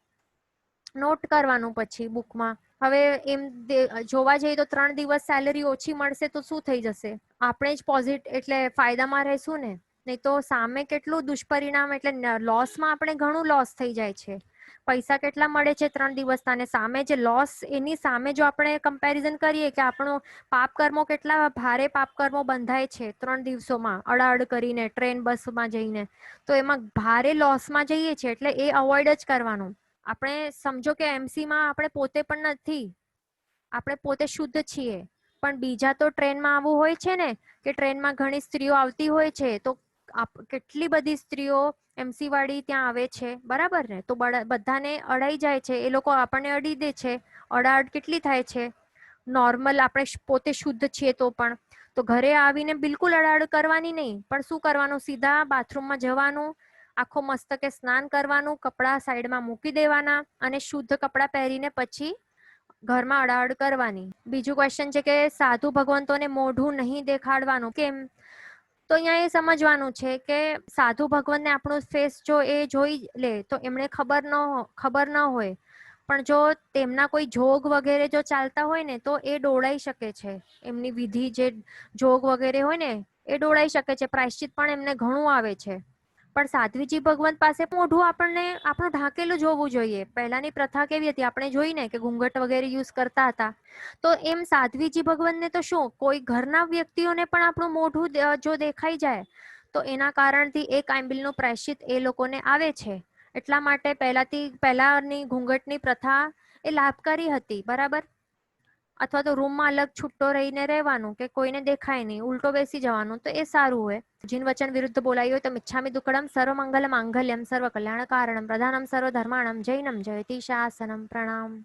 નોટ કરવાનું પછી બુકમાં. હવે એમ જોવા જઈએ તો 3 દિવસ સેલરી ઓછી મળશે તો શું થઈ જશે? આપણે જ એટલે ફાયદામાં રહેશું ને, નહીં તો સામે કેટલું દુષ્પરિણામ, એટલે લોસમાં આપણે ઘણું લોસ થઈ જાય છે. પૈસા કેટલા મળે છે 3 દિવસના, અને સામે જે લોસ, એની સામે જો આપણે કમ્પેરિઝન કરીએ કે આપણો પાપ કર્મો કેટલા ભારે પાપ કર્મો બંધાય છે 3 દિવસોમાં અડાઅડ કરીને ટ્રેન બસમાં જઈને, તો એમાં ભારે લોસમાં જઈએ છીએ. એટલે એ અવોઇડ જ કરવાનું. આપણે સમજો કે એમસીમાં આપણે પોતે પણ નથી, આપણે પોતે શુદ્ધ છીએ, પણ બીજા તો ટ્રેનમાં આવું હોય છે ને કે ટ્રેનમાં ઘણી સ્ત્રીઓ આવતી હોય છે, તો કેટલી બધી સ્ત્રીઓ એમસી વાળી ત્યાં આવે છે, બરાબર ને? તો બધાને અડાઈ જાય છે, એ લોકો આપણને અડી દે છે, અડાઅડ કેટલી થાય છે. નોર્મલ આપણે પોતે શુદ્ધ છીએ તો પણ. તો ઘરે આવીને બિલકુલ અડાઅડ કરવાની નહીં, પણ શું કરવાનું? સીધા બાથરૂમમાં જવાનું, આખો મસ્તકે સ્નાન કરવાનું, કપડા સાઈડમાં મૂકી દેવાના અને શુદ્ધ કપડા પહેરીને પછી ઘરમાં અડાઅડ કરવાની. બીજું ક્વેશ્ચન છે કે સાધુ ભગવંતોને મોઢું નહીં દેખાડવાનું, કેમ? તો અહીંયા એ સમજવાનું છે કે સાધુ ભગવંતને આપણું ફેસ જો એ જોઈ લે તો એમને ખબર ન હોય, પણ જો તેમના કોઈ જોગ વગેરે જો ચાલતા હોય ને તો એ ડોળાઈ શકે છે. એમની વિધિ જે જોગ વગેરે હોય ને એ ડોળાઈ શકે છે. પ્રાયશ્ચિત પણ એમને ઘણું આવે છે. પણ સાધ્વીજી ભગવંત પાસે મોઢું આપણને આપણું ઢાંકેલું જોવું જોઈએ. પહેલાની પ્રથા કેવી હતી આપણે જોઈને કે ઘૂંઘટ વગેરે યુઝ કરતા હતા. તો એમ સાધ્વીજી ભગવંતને તો શું કોઈ ઘરના વ્યક્તિઓને પણ આપણું મોઢું જો દેખાઈ જાય તો એના કારણથી એક આંબિલનું પ્રાયશ્ચિત એ લોકોને આવે છે. એટલા માટે પહેલાની ઘૂંઘટની પ્રથા એ લાભકારી હતી. બરાબર. અથવા તો રૂમમાં અલગ છૂટો રહીને રહેવાનું કે કોઈને દેખાય નહીં, ઉલટો બેસી જવાનું, તો એ સારું હોય. જીન વચન વિરુદ્ધ બોલાયું હોય તો મિચ્છામિ દુક્કડમ સર્વમંગલ માંગલ્યમ સર્વ કલ્યાણ કારણમ પ્રધાનમ સર્વ ધર્માણમ જૈનમ જયતિ શાસનમ. પ્રણામ.